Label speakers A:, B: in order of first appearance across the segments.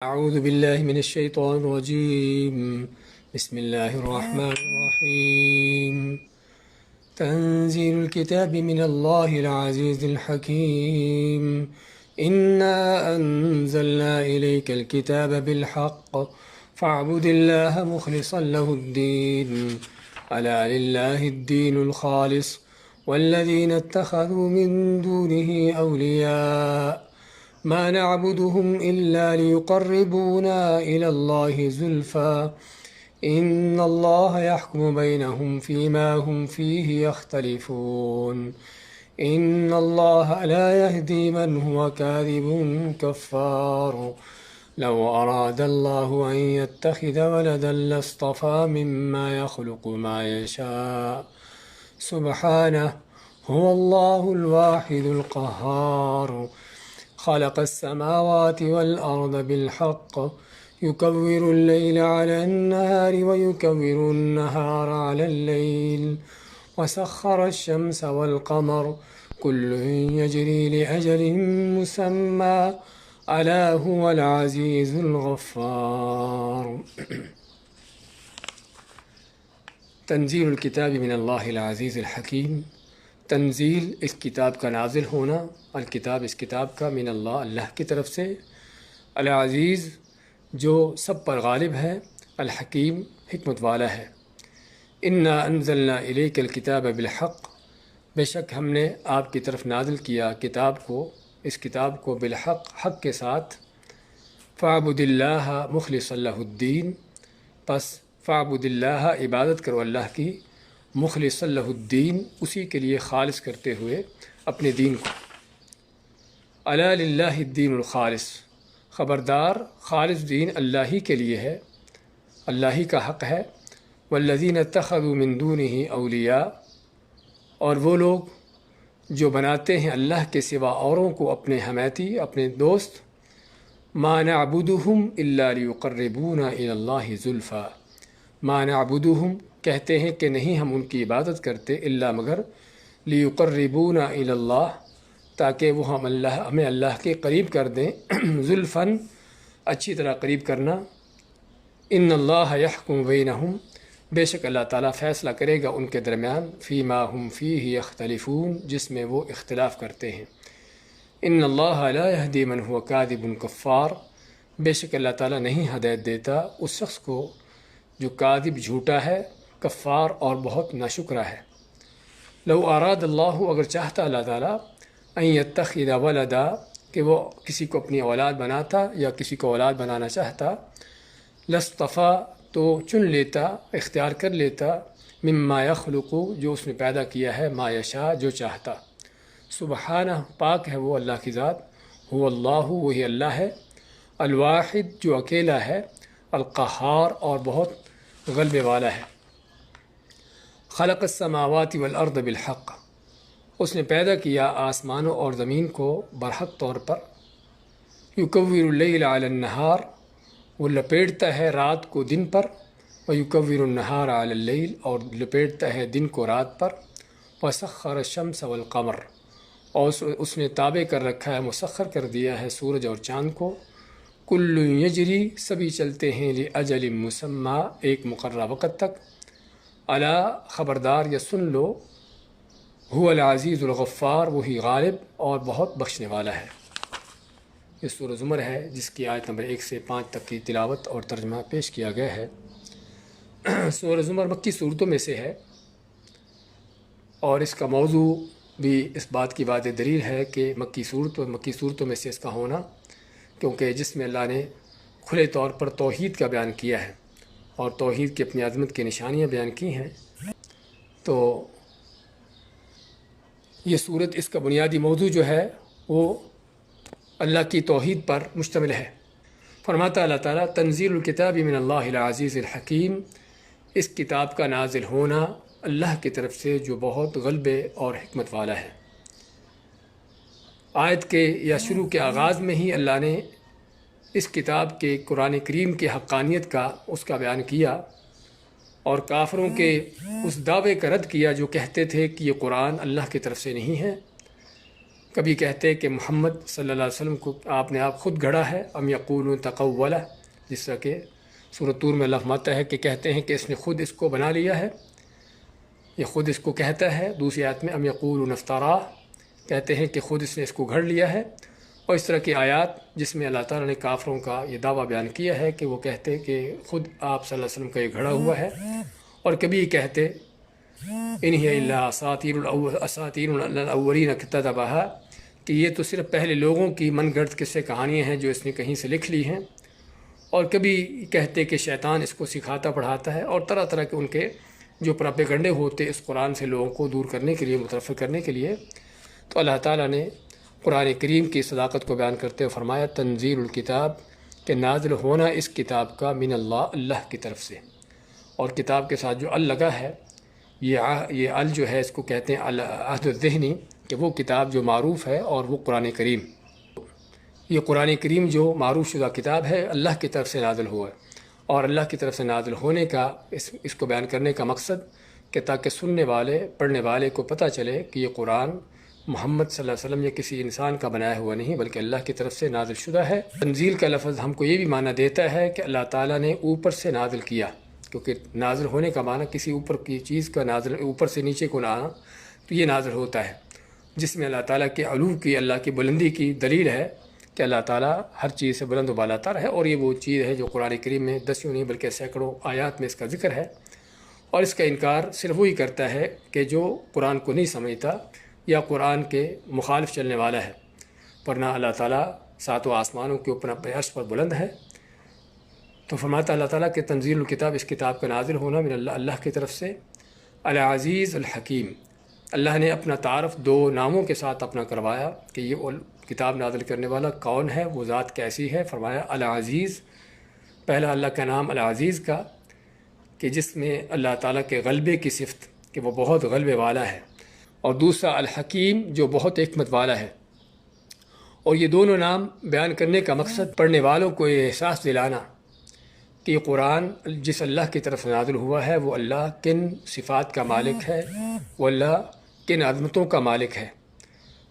A: أعوذ بالله من الشيطان الرجيم. بسم الله الرحمن الرحيم. تنزيل الكتاب من الله العزيز الحكيم. إنا أنزلنا إليك الكتاب بالحق فاعبد الله مخلصا له الدين. ألا لله الدين الخالص والذين اتخذوا من دونه أولياء ما نعبدهم إلا ليقربونا إلى الله زلفى إن الله يحكم بينهم فيما هم فيه يختلفون إن الله لا يهدي من هو كاذب كفار لو أراد الله أن يتخذ ولدا لاصطفى مما يخلق ما يشاء سبحانه هو الله الواحد القهار خلق السماوات والأرض بالحق يكور الليل على النهار ويكور النهار على الليل وسخر الشمس والقمر كل يجري لأجل مسمى ألا هو العزيز الغفار. تنزیل الکتاب من اللہ العزیز الحکیم. تنزیل اس کتاب کا نازل ہونا، الکتاب اس کتاب کا، من اللہ کی طرف سے، العزیز جو سب پر غالب ہے، الحکیم حکمت والا ہے. انا انزلنا الیک الکتاب بالحق، بے شک ہم نے آپ کی طرف نازل کیا کتاب کو، اس کتاب کو بالحق، حق کے ساتھ. فاعبد اللہ مخلصا لہ الدین، پس فاعبد اللہ، عبادت کرو اللہ کی، مخلصا لہ الدین، اسی کے لیے خالص کرتے ہوئے اپنے دین کو. الا للہ الدین الخالص، خبردار خالص دین اللہ ہی کے لیے ہے، اللہ ہی کا حق ہے. والذین اتخذوا من دونہ اولیاء، اور وہ لوگ جو بناتے ہیں اللہ کے سوا اوروں کو اپنے حمیتی، اپنے دوست. ما نعبدہم الا لیقربونا الی اللہ زلفی، ما نعبدہم کہتے ہیں کہ نہیں ہم ان کی عبادت کرتے، الا مگر لیقربونا الی اللہ، تاکہ وہ ہمیں اللہ کے قریب کر دیں. زلفاً اچھی طرح قریب کرنا. ان اللہ یحکم بینہم، بے شک اللہ تعالیٰ فیصلہ کرے گا ان کے درمیان، فیما ہم فیہ یختلفون، جس میں وہ اختلاف کرتے ہیں. ان اللہ لا یہدی من هو کاذب کفار، بے شک اللہ تعالیٰ نہیں ہدایت دیتا اس شخص کو جو کاذب جھوٹا ہے، کفار اور بہت ناشکرا ہے. لو اراد اللہ، اگر چاہتا اللہ تعالیٰ، ان یتخذ ولدا، کہ وہ کسی کو اپنی اولاد بناتا یا کسی کو اولاد بنانا چاہتا، لاصطفیٰ، تو چن لیتا، اختیار کر لیتا، مما یخلق، جو اس نے پیدا کیا ہے، ما یشاء، جو چاہتا. سبحانہ، پاک ہے وہ اللہ کی ذات. هو اللہ، وہی اللہ ہے، الواحد، جو اکیلا ہے، القہار، اور بہت غلبے والا ہے. خلق السماوات والارض بالحق، اس نے پیدا کیا آسمانوں اور زمین کو برحق طور پر. یکور اللیل علی النہار، وہ لپیٹتا ہے رات کو دن پر، ویکور النہار علی اللیل، اور لپیٹتا ہے دن کو رات پر. وسخر الشمس والقمر، اور اس نے تابع کر رکھا ہے، مسخر کر دیا ہے سورج اور چاند کو. کل یجری، سبھی چلتے ہیں، لاجل مسمی، ایک مقررہ وقت تک. الا، خبردار یا سن لو، هو العزیز الغفار، وہی غالب اور بہت بخشنے والا ہے. یہ سورہ زمر ہے، جس کی آیت نمبر 1 سے 5 تک کی تلاوت اور ترجمہ پیش کیا گیا ہے. سورہ زمر مکی صورتوں میں سے ہے، اور اس کا موضوع بھی اس بات کی واضح دلیل ہے کہ مکی صورتوں میں سے اس کا ہونا، کیونکہ جس میں اللہ نے کھلے طور پر توحید کا بیان کیا ہے اور توحید کی اپنی عظمت کی نشانیاں بیان کی ہیں، تو یہ صورت، اس کا بنیادی موضوع جو ہے وہ اللہ کی توحید پر مشتمل ہے. فرماتا اللہ تعالیٰ، تنزیل الکتاب من اللہ العزیز الحکیم، اس کتاب کا نازل ہونا اللہ کی طرف سے جو بہت غلبے اور حکمت والا ہے. آیت کے یا شروع کے آغاز میں ہی اللہ نے اس کتاب کے، قرآن کریم کے حقانیت کا، اس کا بیان کیا، اور کافروں کے اس دعوے کا رد کیا جو کہتے تھے کہ یہ قرآن اللہ کی طرف سے نہیں ہے. کبھی کہتے کہ محمد صلی اللہ علیہ وسلم کو آپ نے آپ خود گھڑا ہے، ام یقولون تقولہ، جس طرح کہ سورۃ طور میں اللہ فرماتا ہے کہ کہتے ہیں کہ اس نے خود اس کو بنا لیا ہے، یہ خود اس کو کہتا ہے۔ دوسری آیت میں ام یقولون افتراہ، کہتے ہیں کہ خود اس نے اس کو گھڑ لیا ہے۔ اور اس طرح کی آیات جس میں اللہ تعالیٰ نے کافروں کا یہ دعویٰ بیان کیا ہے کہ وہ کہتے کہ خود آپ صلی اللہ علیہ وسلم کا یہ گھڑا ہوا ہے، اور کبھی کہتے ان ہی الا اساطیر الاولین اکتتبھا، کہ یہ تو صرف پہلے لوگوں کی من گھڑت قصے کہانیاں ہیں جو اس نے کہیں سے لکھ لی ہیں۔ اور کبھی کہتے کہ شیطان اس کو سکھاتا پڑھاتا ہے، اور طرح طرح کے ان کے جو پراپیگنڈے ہوتے اس قرآن سے لوگوں کو دور کرنے کے لیے، متنفر کرنے کے لیے۔ تو اللہ تعالیٰ نے قرآن کریم کی صداقت کو بیان کرتے ہوئے فرمایا تنزیل الکتاب، کہ نازل ہونا اس کتاب کا من اللہ، اللہ کی طرف سے۔ اور کتاب کے ساتھ جو ال لگا ہے، یہ ال جو ہے اس کو کہتے ہیں العہد الذہنی، کہ وہ کتاب جو معروف ہے، اور وہ قرآن کریم، یہ قرآن کریم جو معروف شدہ کتاب ہے اللہ کی طرف سے نازل ہوا ہے۔ اور اللہ کی طرف سے نازل ہونے کا اس کو بیان کرنے کا مقصد کہ تاکہ سننے والے، پڑھنے والے کو پتہ چلے کہ یہ قرآن محمد صلی اللہ علیہ وسلم یا کسی انسان کا بنایا ہوا نہیں، بلکہ اللہ کی طرف سے نازل شدہ ہے۔ تنزیل کا لفظ ہم کو یہ بھی معنی دیتا ہے کہ اللہ تعالیٰ نے اوپر سے نازل کیا، کیونکہ نازل ہونے کا معنی کسی اوپر کی چیز کا نازل، اوپر سے نیچے کو نہ آنا، تو یہ نازل ہوتا ہے، جس میں اللہ تعالیٰ کے علو کی، اللہ کی بلندی کی دلیل ہے کہ اللہ تعالیٰ ہر چیز سے بلند و بالاتر ہے۔ اور یہ وہ چیز ہے جو قرآن کریم میں دسیوں نہیں بلکہ سینکڑوں آیات میں اس کا ذکر ہے۔ اور اس کا انکار صرف وہی کرتا ہے کہ جو قرآن کو نہیں سمجھتا یا قرآن کے مخالف چلنے والا ہے، ورنہ اللہ تعالیٰ ساتوں آسمانوں کے اوپر اپنے عرش پر بلند ہے۔ تو فرماتا اللہ تعالیٰ کہ تنزیل الکتاب، اس کتاب کا نازل ہونا من اللہ، اللہ کی طرف سے، العزیز الحکیم۔ اللہ نے اپنا تعارف دو ناموں کے ساتھ اپنا کروایا کہ یہ کتاب نازل کرنے والا کون ہے، وہ ذات کیسی ہے۔ فرمایا العزیز، پہلا اللہ کا نام العزیز کا، کہ جس میں اللہ تعالیٰ کے غلبے کی صفت، کہ وہ بہت غلبے والا ہے، اور دوسرا الحکیم جو بہت حکمت والا ہے۔ اور یہ دونوں نام بیان کرنے کا مقصد پڑھنے والوں کو یہ احساس دلانا کہ یہ قرآن جس اللہ کی طرف نازل ہوا ہے وہ اللہ کن صفات کا مالک ہے، وہ اللہ کن عظمتوں کا مالک ہے،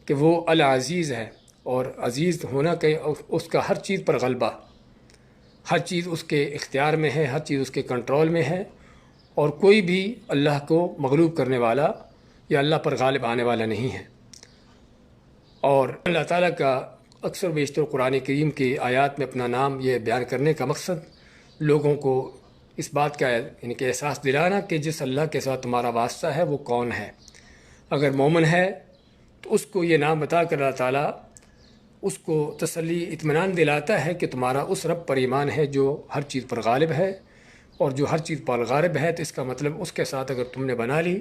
A: کہ وہ العزیز ہے، اور عزیز ہونا کہ اس کا ہر چیز پر غلبہ، ہر چیز اس کے اختیار میں ہے، ہر چیز اس کے کنٹرول میں ہے، اور کوئی بھی اللہ کو مغلوب کرنے والا یا اللہ پر غالب آنے والا نہیں ہے۔ اور اللہ تعالیٰ کا اکثر بیشتر قرآن کریم کی آیات میں اپنا نام یہ بیان کرنے کا مقصد لوگوں کو اس بات کا یعنی کہ احساس دلانا کہ جس اللہ کے ساتھ تمہارا واسطہ ہے وہ کون ہے۔ اگر مومن ہے تو اس کو یہ نام بتا کر اللہ تعالیٰ اس کو تسلی، اطمینان دلاتا ہے کہ تمہارا اس رب پر ایمان ہے جو ہر چیز پر غالب ہے، اور جو ہر چیز پر غالب ہے تو اس کا مطلب اس کے ساتھ اگر تم نے بنا لی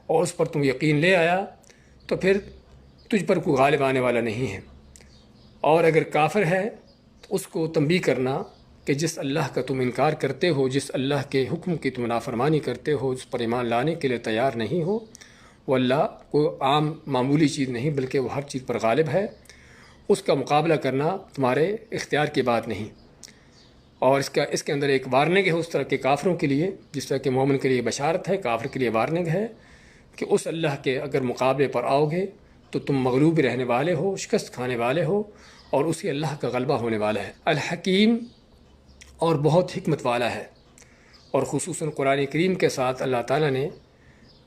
A: اور اس پر تم یقین لے آیا تو پھر تجھ پر کوئی غالب آنے والا نہیں ہے۔ اور اگر کافر ہے تو اس کو تنبیہ کرنا کہ جس اللہ کا تم انکار کرتے ہو، جس اللہ کے حکم کی تم نافرمانی کرتے ہو، اس پر ایمان لانے کے لیے تیار نہیں ہو، وہ اللہ کوئی عام معمولی چیز نہیں بلکہ وہ ہر چیز پر غالب ہے، اس کا مقابلہ کرنا تمہارے اختیار کی بات نہیں۔ اور اس کے اندر ایک وارننگ ہے اس طرح کے کافروں کے لیے، جس طرح کہ مومن کے لیے بشارت ہے، کافر کے لیے وارننگ ہے کہ اس اللہ کے اگر مقابلے پر آؤ گے تو تم مغلوب رہنے والے ہو، شکست کھانے والے ہو، اور اسی اللہ کا غلبہ ہونے والا ہے۔ الحکیم، اور بہت حکمت والا ہے۔ اور خصوصاً قرآن کریم کے ساتھ اللہ تعالیٰ نے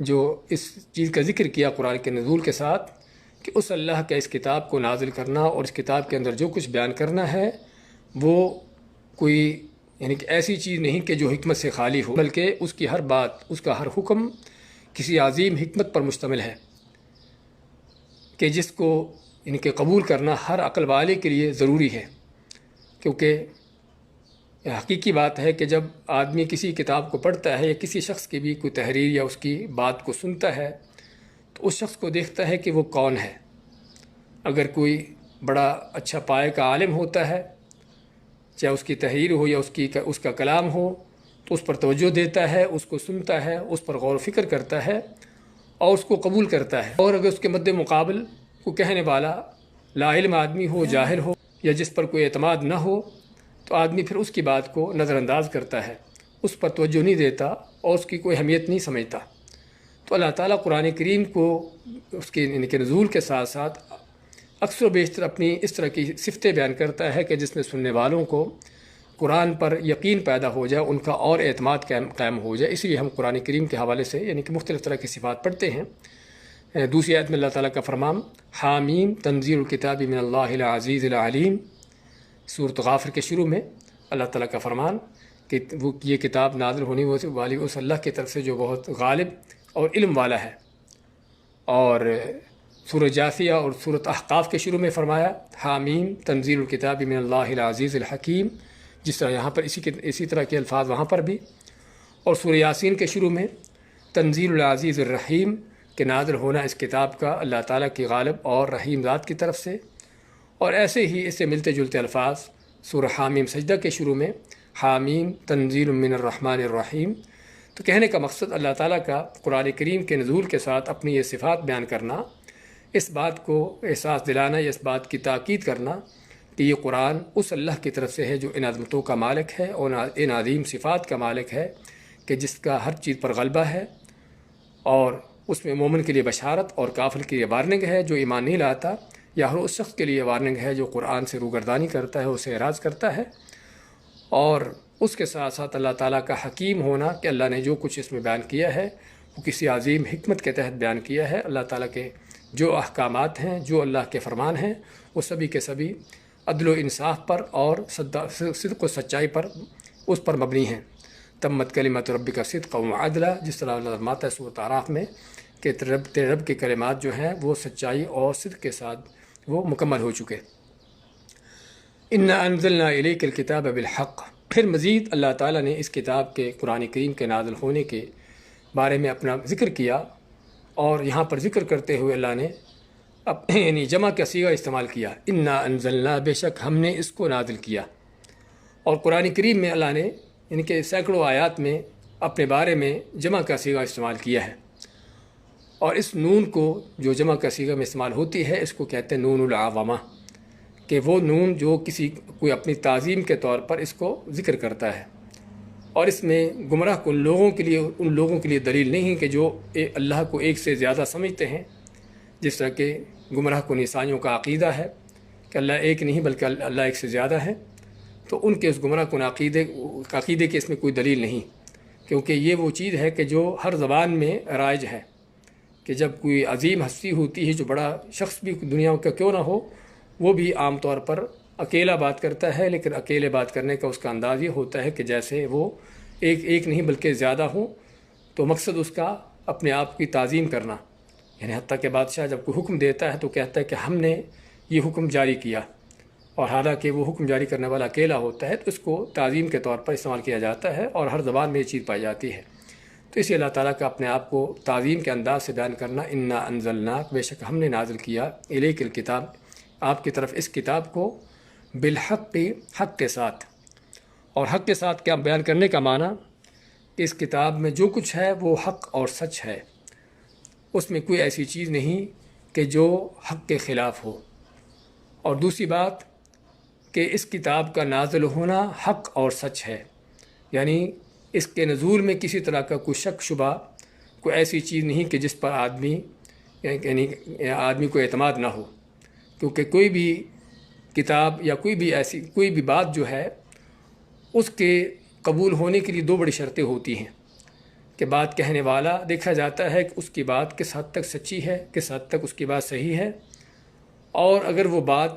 A: جو اس چیز کا ذکر کیا قرآن کے نزول کے ساتھ کہ اس اللہ کا اس کتاب کو نازل کرنا اور اس کتاب کے اندر جو کچھ بیان کرنا ہے وہ کوئی یعنی کہ ایسی چیز نہیں کہ جو حکمت سے خالی ہو، بلکہ اس کی ہر بات، اس کا ہر حکم کسی عظیم حکمت پر مشتمل ہے کہ جس کو یعنی کہ قبول کرنا ہر عقل والے کے لیے ضروری ہے۔ کیونکہ یہ حقیقی بات ہے کہ جب آدمی کسی کتاب کو پڑھتا ہے یا کسی شخص کی بھی کوئی تحریر یا اس کی بات کو سنتا ہے تو اس شخص کو دیکھتا ہے کہ وہ کون ہے۔ اگر کوئی بڑا اچھا پائے کا عالم ہوتا ہے، چاہے اس کی تحریر ہو یا اس کا کلام ہو، تو اس پر توجہ دیتا ہے، اس کو سنتا ہے، اس پر غور و فکر کرتا ہے اور اس کو قبول کرتا ہے۔ اور اگر اس کے مد مقابل کو کہنے والا لا علم آدمی ہو، جاہل ہو، یا جس پر کوئی اعتماد نہ ہو، تو آدمی پھر اس کی بات کو نظر انداز کرتا ہے، اس پر توجہ نہیں دیتا اور اس کی کوئی اہمیت نہیں سمجھتا۔ تو اللہ تعالیٰ قرآن کریم کو اس کے نزول کے ساتھ ساتھ اکثر و بیشتر اپنی اس طرح کی صفتیں بیان کرتا ہے کہ جس میں سننے والوں کو قرآن پر یقین پیدا ہو جائے، ان کا اور اعتماد قائم ہو جائے۔ اس لیے ہم قرآن کریم کے حوالے سے یعنی کہ مختلف طرح کی صفات پڑھتے ہیں۔ دوسری آیت میں اللہ تعالیٰ کا فرمان حامیم تنزیل الکتاب من اللہ العزیز العلیم، سورۃ غافر کے شروع میں اللہ تعالیٰ کا فرمان کہ وہ یہ کتاب نازل ہونے والی اس اللہ کی طرف سے جو بہت غالب اور علم والا ہے۔ اور سورہ جاثیہ اور سورۃ احقاف کے شروع میں فرمایا حامیم تنزیل الکتاب من اللہ العزیز الحکیم، جس طرح یہاں پر اسی طرح کے الفاظ وہاں پر بھی۔ اور سورہ یاسین کے شروع میں تنزیل العزیز الرحیم کہ نازل ہونا اس کتاب کا اللہ تعالیٰ کی غالب اور رحیم ذات کی طرف سے۔ اور ایسے ہی اس سے ملتے جلتے الفاظ سورہ حامیم سجدہ کے شروع میں حامیم تنزیل من الرحمن الرحیم۔ تو کہنے کا مقصد اللہ تعالیٰ کا قرآن کریم کے نزول کے ساتھ اپنی یہ صفات بیان کرنا، اس بات کو احساس دلانا یا اس بات کی تاکید کرنا کہ یہ قرآن اس اللہ کی طرف سے ہے جو ان عظمتوں کا مالک ہے اور ان عظیم صفات کا مالک ہے کہ جس کا ہر چیز پر غلبہ ہے، اور اس میں مومن کے لیے بشارت اور کافر کے لیے وارننگ ہے جو ایمان نہیں لاتا، یا ہر اس شخص کے لیے وارننگ ہے جو قرآن سے روگردانی کرتا ہے، اسے اعراض کرتا ہے۔ اور اس کے ساتھ ساتھ اللہ تعالیٰ کا حکیم ہونا کہ اللہ نے جو کچھ اس میں بیان کیا ہے وہ کسی عظیم حکمت کے تحت بیان کیا ہے۔ اللہ تعالیٰ کے جو احکامات ہیں، جو اللہ کے فرمان ہیں، وہ سبھی کے سبھی عدل و انصاف پر اور صدق و سچائی پر اس پر مبنی ہیں۔ تمت کلمت ربک صدقا وعدلا، جس طرح اللہ فرماتا ہے سورۃ اعراف میں کہ تیرے رب کے کلمات جو ہیں وہ سچائی اور صدق کے ساتھ وہ مکمل ہو چکے۔ انا انزلنا الیک الکتاب بالحق، پھر مزید اللہ تعالیٰ نے اس کتاب کے قرآن کریم کے نازل ہونے کے بارے میں اپنا ذکر کیا، اور یہاں پر ذکر کرتے ہوئے اللہ نے یعنی جمع کا صیغہ استعمال کیا، انا انزلنا، بے شک ہم نے اس کو نازل کیا۔ اور قرآن کریم میں اللہ نے یعنی کہ سینکڑوں آیات میں اپنے بارے میں جمع کا صیغہ استعمال کیا ہے، اور اس نون کو جو جمع کا صیغہ میں استعمال ہوتی ہے اس کو کہتے ہیں نون العظمہ، کہ وہ نون جو کوئی اپنی تعظیم کے طور پر اس کو ذکر کرتا ہے، اور اس میں گمراہ ان لوگوں کے لیے دلیل نہیں کہ جو اللہ کو ایک سے زیادہ سمجھتے ہیں، جس طرح کہ گمراہ کن عیسائیوں کا عقیدہ ہے کہ اللہ ایک نہیں بلکہ اللہ ایک سے زیادہ ہے۔ تو ان کے اس گمراہ کن عقیدے کی اس میں کوئی دلیل نہیں، کیونکہ یہ وہ چیز ہے کہ جو ہر زبان میں رائج ہے کہ جب کوئی عظیم ہستی ہوتی ہے، جو بڑا شخص بھی دنیا کا کیوں نہ ہو، وہ بھی عام طور پر اکیلا بات کرتا ہے، لیکن اکیلے بات کرنے کا اس کا انداز یہ ہوتا ہے کہ جیسے وہ ایک نہیں بلکہ زیادہ ہوں، تو مقصد اس کا اپنے آپ کی تعظیم کرنا، یعنی حتیٰ کہ بادشاہ جب کوئی حکم دیتا ہے تو کہتا ہے کہ ہم نے یہ حکم جاری کیا، اور حالانکہ وہ حکم جاری کرنے والا اکیلا ہوتا ہے، تو اس کو تعظیم کے طور پر استعمال کیا جاتا ہے، اور ہر زبان میں یہ چیز پائی جاتی ہے۔ تو اسی اللہ تعالیٰ کا اپنے آپ کو تعظیم کے انداز سے بیان کرنا، انا انزلناک، بے شک ہم نے نازل کیا، الیک الکتاب، آپ کی طرف اس کتاب کو، بالحق، حق کے ساتھ۔ اور حق کے ساتھ کیا بیان کرنے کا معنی کہ اس کتاب میں جو کچھ ہے وہ حق اور سچ ہے، اس میں کوئی ایسی چیز نہیں کہ جو حق کے خلاف ہو۔ اور دوسری بات کہ اس کتاب کا نازل ہونا حق اور سچ ہے، یعنی اس کے نزول میں کسی طرح کا کوئی شک شبہ، کوئی ایسی چیز نہیں کہ جس پر آدمی کو اعتماد نہ ہو، کیونکہ کوئی بھی کتاب یا کوئی بھی بات جو ہے اس کے قبول ہونے کے لیے دو بڑی شرطیں ہوتی ہیں کہ بات کہنے والا دیکھا جاتا ہے کہ اس کی بات کس حد تک سچی ہے، کس حد تک اس کی بات صحیح ہے، اور اگر وہ بات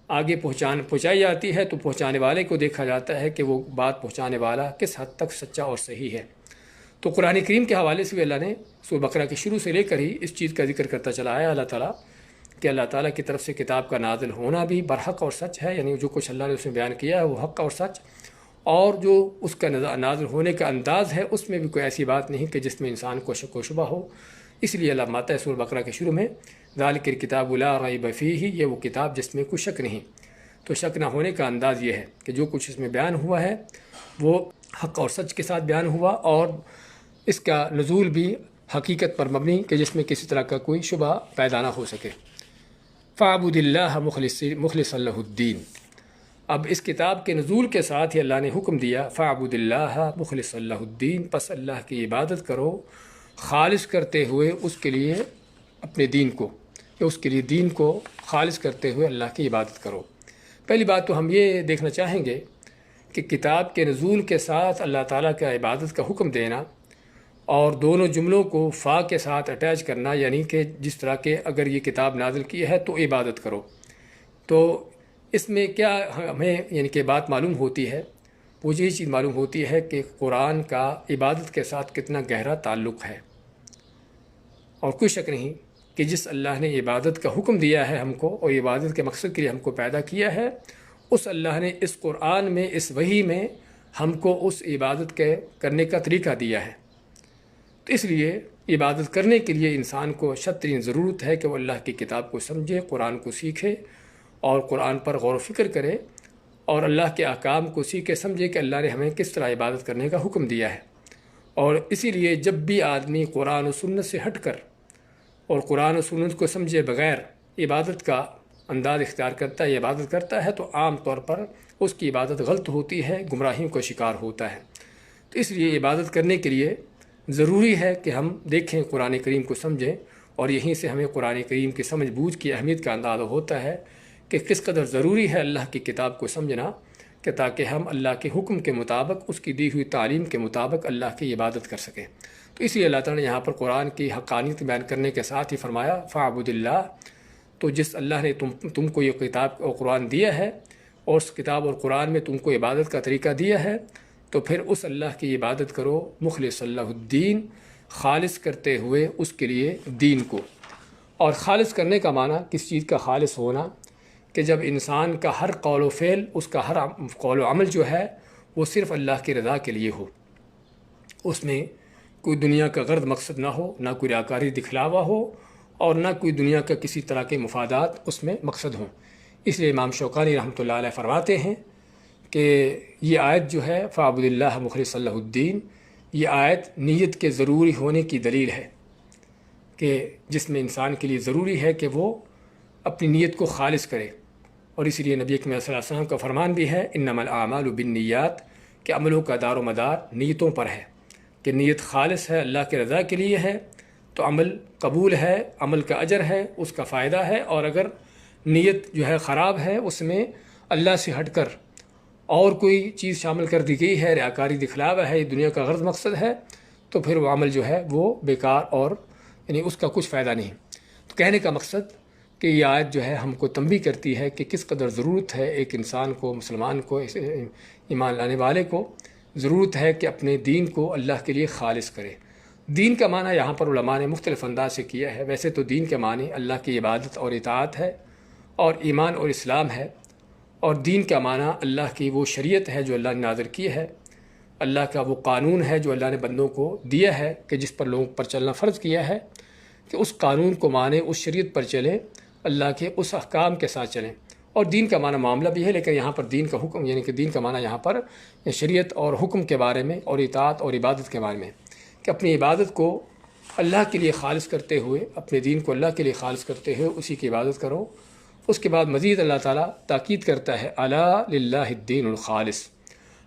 A: آگے پہنچائی جاتی ہے تو پہنچانے والے کو دیکھا جاتا ہے کہ وہ بات پہنچانے والا کس حد تک سچا اور صحیح ہے۔ تو قرآن کریم کے حوالے سے بھی اللہ نے سورہ بقرہ کے شروع سے لے کر ہی اس چیز کا ذکر کرتا چلا آیا اللہ تعالیٰ کہ اللہ تعالیٰ کی طرف سے کتاب کا نازل ہونا بھی برحق اور سچ ہے، یعنی جو کچھ اللہ نے اس میں بیان کیا ہے وہ حق اور سچ، اور جو اس کا نازل ہونے کا انداز ہے اس میں بھی کوئی ایسی بات نہیں کہ جس میں انسان کو شک و شبہ ہو۔ اس لیے اللہ ماتا ہے سورہ بقرہ کے شروع میں ذالک الکتاب لا ریب فیہ، یہ وہ کتاب جس میں کوئی شک نہیں۔ تو شک نہ ہونے کا انداز یہ ہے کہ جو کچھ اس میں بیان ہوا ہے وہ حق اور سچ کے ساتھ بیان ہوا، اور اس کا نزول بھی حقیقت پر مبنی کہ جس میں کسی طرح کا کوئی شبہ پیدا نہ ہو سکے۔ فاعبد اللہ مخلصا لہ الدین، اب اس کتاب کے نزول کے ساتھ ہی اللہ نے حکم دیا فاعبد اللہ مخلصا لہ الدین، پس اللہ کی عبادت کرو خالص کرتے ہوئے اس کے لیے اپنے دین کو، کہ اس کے لیے دین کو خالص کرتے ہوئے اللہ کی عبادت کرو۔ پہلی بات تو ہم یہ دیکھنا چاہیں گے کہ کتاب کے نزول کے ساتھ اللہ تعالیٰ کا عبادت کا حکم دینا اور دونوں جملوں کو فا کے ساتھ اٹیچ کرنا، یعنی کہ جس طرح کہ اگر یہ کتاب نازل کی ہے تو عبادت کرو، تو اس میں کیا ہمیں یعنی کہ بات معلوم ہوتی ہے، وہ یہی چیز معلوم ہوتی ہے کہ قرآن کا عبادت کے ساتھ کتنا گہرا تعلق ہے۔ اور کوئی شک نہیں کہ جس اللہ نے عبادت کا حکم دیا ہے ہم کو اور عبادت کے مقصد کے لیے ہم کو پیدا کیا ہے، اس اللہ نے اس قرآن میں، اس وحی میں ہم کو اس عبادت کے کرنے کا طریقہ دیا ہے۔ تو اس لیے عبادت کرنے کے لیے انسان کو اشد ترین ضرورت ہے کہ وہ اللہ کی کتاب کو سمجھے، قرآن کو سیکھے اور قرآن پر غور و فکر کرے اور اللہ کے احکام کو سیکھے سمجھے کہ اللہ نے ہمیں کس طرح عبادت کرنے کا حکم دیا ہے۔ اور اسی لیے جب بھی آدمی قرآن و سنت سے ہٹ کر اور قرآن و سنت کو سمجھے بغیر عبادت کا انداز اختیار کرتا ہے، عبادت کرتا ہے، تو عام طور پر اس کی عبادت غلط ہوتی ہے، گمراہیوں کا شکار ہوتا ہے۔ تو اس لیے عبادت کرنے کے لیے ضروری ہے کہ ہم دیکھیں، قرآن کریم کو سمجھیں، اور یہیں سے ہمیں قرآن کریم کی سمجھ بوجھ کی اہمیت کا اندازہ ہوتا ہے کہ کس قدر ضروری ہے اللہ کی کتاب کو سمجھنا، کہ تاکہ ہم اللہ کے حکم کے مطابق، اس کی دی ہوئی تعلیم کے مطابق اللہ کی عبادت کر سکیں۔ تو اس لیے اللہ تعالیٰ نے یہاں پر قرآن کی حقانیت بیان کرنے کے ساتھ ہی فرمایا فاعبد اللہ، تو جس اللہ نے تم کو یہ کتاب اور قرآن دیا ہے اور اس کتاب اور قرآن میں تم کو عبادت کا طریقہ دیا ہے، تو پھر اس اللہ کی عبادت کرو مخلص اللہ الدین، خالص کرتے ہوئے اس کے لیے دین کو۔ اور خالص کرنے کا معنی کس چیز کا خالص ہونا، کہ جب انسان کا ہر قول و فعل، اس کا ہر قول و عمل جو ہے وہ صرف اللہ کی رضا کے لیے ہو، اس میں کوئی دنیا کا غرض مقصد نہ ہو، نہ کوئی ریاکاری دکھلاوا ہو، اور نہ کوئی دنیا کا کسی طرح کے مفادات اس میں مقصد ہوں۔ اس لیے امام شوکانی رحمۃ اللہ علیہ فرماتے ہیں کہ یہ آیت جو ہے فاعبد اللہ مخلص اللہ الدین، یہ آیت نیت کے ضروری ہونے کی دلیل ہے، کہ جس میں انسان کے لیے ضروری ہے کہ وہ اپنی نیت کو خالص کرے۔ اور اسی لیے نبی اکرم صلی اللہ علیہ وسلم کا فرمان بھی ہے انما الاعمال بالنیات، کہ عملوں کا دار و مدار نیتوں پر ہے، کہ نیت خالص ہے، اللہ کے رضا کے لیے ہے تو عمل قبول ہے، عمل کا اجر ہے، اس کا فائدہ ہے۔ اور اگر نیت جو ہے خراب ہے، اس میں اللہ سے ہٹ کر اور کوئی چیز شامل کر دی گئی ہے، ریاکاری دکھلاوا ہے، دنیا کا غرض مقصد ہے، تو پھر وہ عمل جو ہے وہ بیکار اور یعنی اس کا کچھ فائدہ نہیں۔ تو کہنے کا مقصد کہ یہ آیت جو ہے ہم کو تنبیہ کرتی ہے کہ کس قدر ضرورت ہے ایک انسان کو، مسلمان کو، ایمان لانے والے کو ضرورت ہے کہ اپنے دین کو اللہ کے لیے خالص کرے۔ دین کا معنی یہاں پر علماء نے مختلف انداز سے کیا ہے۔ ویسے تو دین کے معنی اللہ کی عبادت اور اطاعت ہے اور ایمان اور اسلام ہے، اور دین کا معنی اللہ کی وہ شریعت ہے جو اللہ نے نازل کی ہے، اللہ کا وہ قانون ہے جو اللہ نے بندوں کو دیا ہے کہ جس پر لوگوں پر چلنا فرض کیا ہے، کہ اس قانون کو مانیں، اس شریعت پر چلیں، اللہ کے اس احکام کے ساتھ چلیں۔ اور دین کا معنی معاملہ بھی ہے، لیکن یہاں پر دین کا حکم یعنی کہ دین کا معنی یہاں پر شریعت اور حکم کے بارے میں اور اطاعت اور عبادت کے بارے میں، کہ اپنی عبادت کو اللہ کے لیے خالص کرتے ہوئے، اپنے دین کو اللہ کے لیے خالص کرتے ہوئے اسی کی عبادت کرو۔ اس کے بعد مزید اللہ تعالیٰ تاکید کرتا ہے الا للہ الدین الخالص۔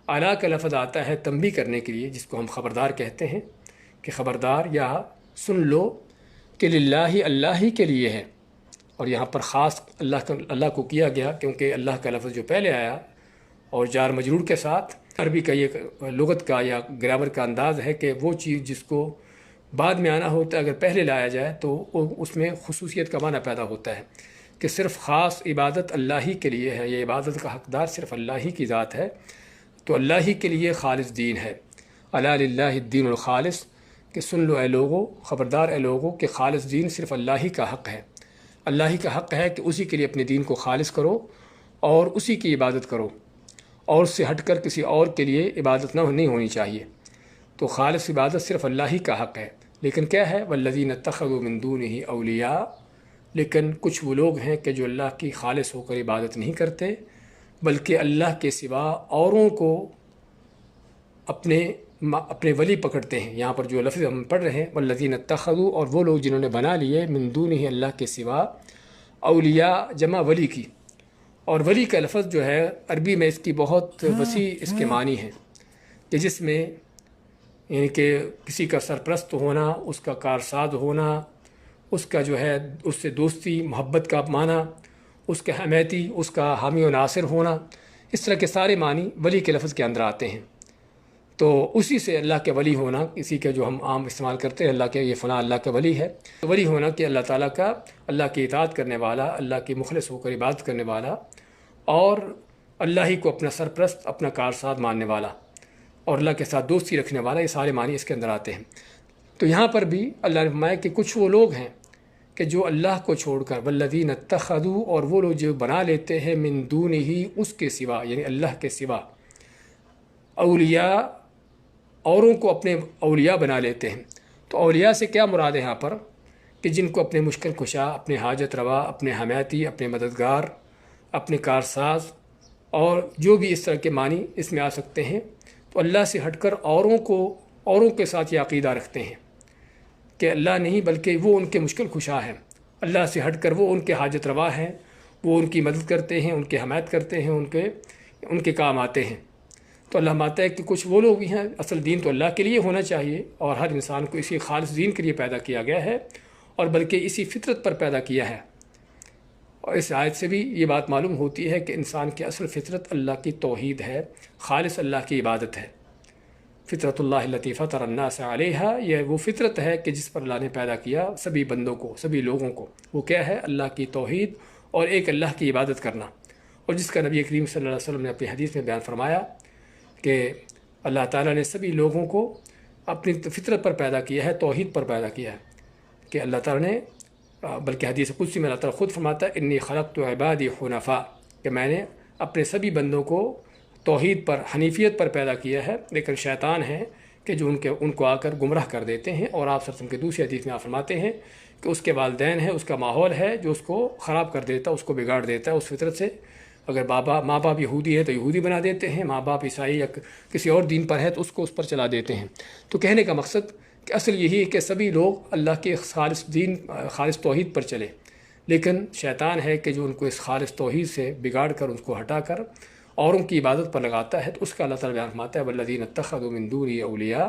A: الا کا لفظ آتا ہے تنبیہ کرنے کے لیے، جس کو ہم خبردار کہتے ہیں، کہ خبردار یا سن لو کہ للہ اللہ ہی کے لیے ہے۔ اور یہاں پر خاص اللہ کو کیا گیا، کیونکہ اللہ کا لفظ جو پہلے آیا اور جار مجرور کے ساتھ، عربی کا یہ لغت کا یا گرامر کا انداز ہے کہ وہ چیز جس کو بعد میں آنا ہوتا ہے اگر پہلے لایا جائے تو اس میں خصوصیت کا معنی پیدا ہوتا ہے، کہ صرف خاص عبادت اللہ ہی کے لیے ہے، یہ عبادت کا حقدار صرف اللہ ہی کی ذات ہے، تو اللہ ہی کے لیے خالص دین ہے۔ الا للہ الدین الخالص، کہ سن لو اے لوگو، خبردار اے لوگو، کہ خالص دین صرف اللہ ہی کا حق ہے۔ اللہ ہی کا حق ہے کہ اسی کے لیے اپنے دین کو خالص کرو اور اسی کی عبادت کرو، اور اس سے ہٹ کر کسی اور کے لیے عبادت نہیں ہونی چاہیے۔ تو خالص عبادت صرف اللہ ہی کا حق ہے۔ لیکن کیا ہے والذین اتخذوا من دونہ اولیاء، لیکن کچھ وہ لوگ ہیں کہ جو اللہ کی خالص ہو کر عبادت نہیں کرتے، بلکہ اللہ کے سوا اوروں کو اپنے ولی پکڑتے ہیں۔ یہاں پر جو لفظ ہم پڑھ رہے ہیں والذین اتخذوا، اور وہ لوگ جنہوں نے بنا لیے من دونہ اللہ کے سوا اولیاء جمع ولی کی۔ اور ولی کا لفظ جو ہے عربی میں اس کی بہت وسیع اس کے معنی ہیں، کہ جس میں یعنی کہ کسی کا سرپرست ہونا، اس کا کارساز ہونا، اس کا جو ہے اس سے دوستی محبت کا معنی، اس کے حمیتی، اس کا حامی و ناصر ہونا، اس طرح کے سارے معنی ولی کے لفظ کے اندر آتے ہیں۔ تو اسی سے اللہ کے ولی ہونا، اسی کے جو ہم عام استعمال کرتے ہیں، اللہ کے یہ فلاں اللہ کا ولی ہے، تو ولی ہونا کہ اللہ تعالیٰ کا، اللہ کی اطاعت کرنے والا، اللہ کی مخلص ہو کر عبادت کرنے والا، اور اللہ ہی کو اپنا سرپرست، اپنا کارساز ماننے والا، اور اللہ کے ساتھ دوستی رکھنے والا، یہ سارے معنی اس کے اندر آتے ہیں۔ تو یہاں پر بھی اللہ نے فرمایا کہ کچھ وہ لوگ ہیں کہ جو اللہ کو چھوڑ کر، والذین اتخذوا، اور وہ لوگ جو بنا لیتے ہیں، من دونہ، اس کے سوا، یعنی اللہ کے سوا، اولیاء، اوروں کو اپنے اولیاء بنا لیتے ہیں۔ تو اولیاء سے کیا مراد ہے یہاں پر؟ کہ جن کو اپنے مشکل کشا، اپنے حاجت روا، اپنے حمایتی، اپنے مددگار، اپنے کارساز، اور جو بھی اس طرح کے معنی اس میں آ سکتے ہیں، تو اللہ سے ہٹ کر اوروں کے ساتھ یہ عقیدہ رکھتے ہیں کہ اللہ نہیں بلکہ وہ ان کے مشکل کشا ہیں، اللہ سے ہٹ کر وہ ان کے حاجت روا ہیں، وہ ان کی مدد کرتے ہیں، ان کی حمایت کرتے ہیں، ان کے کام آتے ہیں۔ تو اللہ مانتا ہے کہ کچھ وہ لوگ بھی ہیں، اصل دین تو اللہ کے لیے ہونا چاہیے، اور ہر انسان کو اسی خالص دین کے لیے پیدا کیا گیا ہے، اور بلکہ اسی فطرت پر پیدا کیا ہے۔ اور اس آیت سے بھی یہ بات معلوم ہوتی ہے کہ انسان کی اصل فطرت اللہ کی توحید ہے، خالص اللہ کی عبادت ہے۔ فطرت اللہ التی فطر الناس علیہا، یہ وہ فطرت ہے کہ جس پر اللہ نے پیدا کیا سبھی بندوں کو، سبھی لوگوں کو۔ وہ کیا ہے؟ اللہ کی توحید اور ایک اللہ کی عبادت کرنا، اور جس کا نبی کریم صلی اللہ علیہ وسلم نے اپنی حدیث میں بیان فرمایا کہ اللہ تعالیٰ نے سبھی لوگوں کو اپنی فطرت پر پیدا کیا ہے، توحید پر پیدا کیا ہے، کہ اللہ تعالیٰ نے، بلکہ حدیث قدسی میں اللہ تعالیٰ خود فرماتا ہے، انی خلقت عبادی حنفاء، کہ میں نے اپنے سبھی بندوں کو توحید پر، حنیفیت پر پیدا کیا ہے، لیکن شیطان ہے کہ جو ان کو آ کر گمراہ کر دیتے ہیں۔ اور آپ صلی اللہ علیہ وسلم کے دوسری حدیث میں آپ فرماتے ہیں کہ اس کے والدین ہے، اس کا ماحول ہے جو اس کو خراب کر دیتا ہے، اس کو بگاڑ دیتا ہے اس فطرت سے۔ اگر ماں باپ یہودی ہے تو یہودی بنا دیتے ہیں، ماں باپ عیسائی یا کسی اور دین پر ہے تو اس پر چلا دیتے ہیں۔ تو کہنے کا مقصد کہ اصل یہی ہے کہ سبھی لوگ اللہ کے خالص دین، خالص توحید پر چلے، لیکن شیطان ہے کہ جو ان کو اس خالص توحید سے بگاڑ کر، اس کو ہٹا کر اوروں کی عبادت پر لگاتا ہے۔ تو اس کا اللہ تعالیٰ بیان فرماتا ہے، والذین اتخذوا من دونہ اولیاء،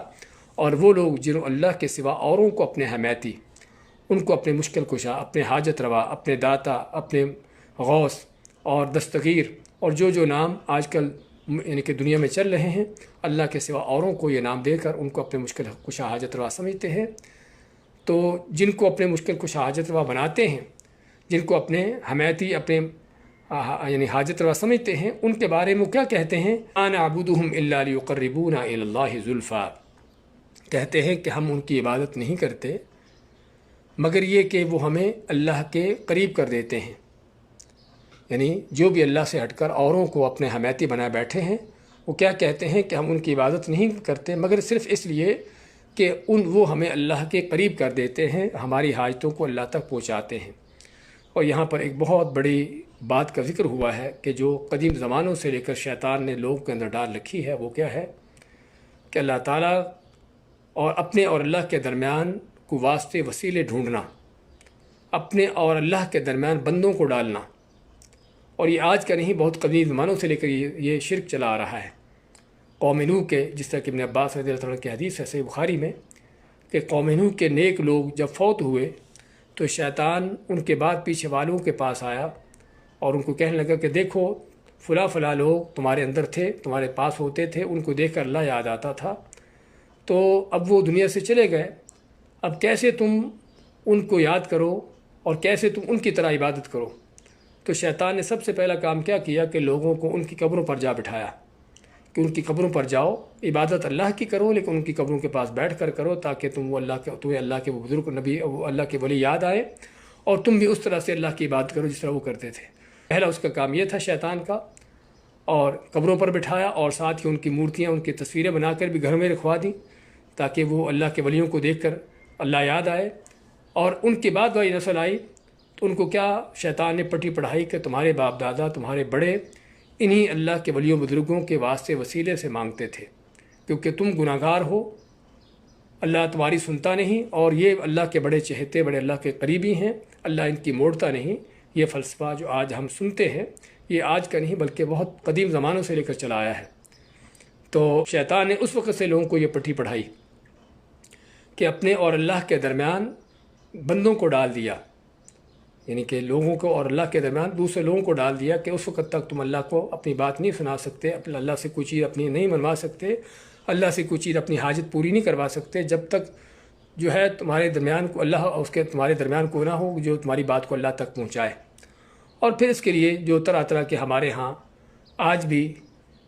A: اور وہ لوگ جنہوں اللہ کے سوا اوروں کو اپنے حمایتی، ان کو اپنے مشکل کشا، اپنے حاجت روا، اپنے داتا، اپنے غوث اور دستگیر، اور جو نام آج کل یعنی کہ دنیا میں چل رہے ہیں، اللہ کے سوا اوروں کو یہ نام دے کر ان کو اپنے مشکل کشا حاجت روا سمجھتے ہیں۔ تو جن کو اپنے مشکل کشا حاجت روا بناتے ہیں، جن کو اپنے حمایتی، اپنے یعنی حاجت روا سمجھتے ہیں، ان کے بارے میں کیا کہتے ہیں؟ اَنَا نَعْبُدُهُمْ إِلَّا لِيُقَرِّبُونَا إِلَى اللَّهِ زُلْفَىٰ، کہتے ہیں کہ ہم ان کی عبادت نہیں کرتے مگر یہ کہ وہ ہمیں اللہ کے قریب کر دیتے ہیں۔ یعنی جو بھی اللہ سے ہٹ کر اوروں کو اپنے حمایتی بنائے بیٹھے ہیں، وہ کیا کہتے ہیں کہ ہم ان کی عبادت نہیں کرتے مگر صرف اس لیے کہ وہ ہمیں اللہ کے قریب کر دیتے ہیں، ہماری حاجتوں کو اللہ تک پہنچاتے ہیں۔ اور یہاں پر ایک بہت بڑی بات کا ذکر ہوا ہے کہ جو قدیم زمانوں سے لے کر شیطان نے لوگوں کے اندر ڈال رکھی ہے، وہ کیا ہے؟ کہ اللہ تعالیٰ اور اپنے اور اللہ کے درمیان کو واسطے وسیلے ڈھونڈنا، اپنے اور اللہ کے درمیان بندوں کو ڈالنا۔ اور یہ آج کا نہیں، بہت قدیم زمانوں سے لے کر یہ شرک چلا آ رہا ہے۔ قوم نوح کے، جس طرح کہ ابن عباس رضی اللہ عنہ کی حدیث ہے صحیح بخاری میں، کہ قوم نوح کے نیک لوگ جب فوت ہوئے تو شیطان ان کے بعد پیچھے والوں کے پاس آیا اور ان کو کہنے لگا کہ دیکھو فلاں لوگ تمہارے اندر تھے، تمہارے پاس ہوتے تھے، ان کو دیکھ کر اللہ یاد آتا تھا، تو اب وہ دنیا سے چلے گئے، اب کیسے تم ان کو یاد کرو اور کیسے تم ان کی طرح عبادت کرو؟ تو شیطان نے سب سے پہلا کام کیا کیا کہ لوگوں کو ان کی قبروں پر جا بٹھایا کہ ان کی قبروں پر جاؤ، عبادت اللہ کی کرو لیکن ان کی قبروں کے پاس بیٹھ کر کرو، تاکہ تمہیں اللہ کے وہ بزرگ نبی، اللہ کے ولی یاد آئے اور تم بھی اس طرح سے اللہ کی عبادت کرو جس طرح وہ کرتے تھے۔ پہلا اس کا کام یہ تھا شیطان کا، اور قبروں پر بٹھایا اور ساتھ ہی ان کی مورتیاں، ان کی تصویریں بنا کر بھی گھر میں رکھوا دیں تاکہ وہ اللہ کے ولیوں کو دیکھ کر اللہ یاد آئے۔ اور ان کے بعد وہی نسل آئی تو ان کو کیا شیطان نے پٹی پڑھائی کہ تمہارے باپ دادا، تمہارے بڑے انہی اللہ کے ولیوں بزرگوں کے واسطے وسیلے سے مانگتے تھے، کیونکہ تم گناہگار ہو، اللہ تمہاری سنتا نہیں، اور یہ اللہ کے بڑے چہتے، بڑے اللہ کے قریبی ہیں، اللہ ان کی موڑتا نہیں۔ یہ فلسفہ جو آج ہم سنتے ہیں یہ آج کا نہیں بلکہ بہت قدیم زمانوں سے لے کر چلا آیا ہے۔ تو شیطان نے اس وقت سے لوگوں کو یہ پٹی پڑھائی کہ اپنے اور اللہ کے درمیان بندوں کو ڈال دیا، یعنی کہ لوگوں کو اور اللہ کے درمیان دوسرے لوگوں کو ڈال دیا کہ اس وقت تک تم اللہ کو اپنی بات نہیں سنا سکتے، اللہ سے کوئی چیز اپنی نہیں منوا سکتے، اللہ سے کوئی چیز اپنی حاجت پوری نہیں کروا سکتے جب تک جو ہے تمہارے درمیان کو اللہ اس کے تمہارے درمیان کو نہ ہو جو تمہاری بات کو اللہ تک پہنچائے۔ اور پھر اس کے لیے جو طرح طرح کے ہمارے ہاں آج بھی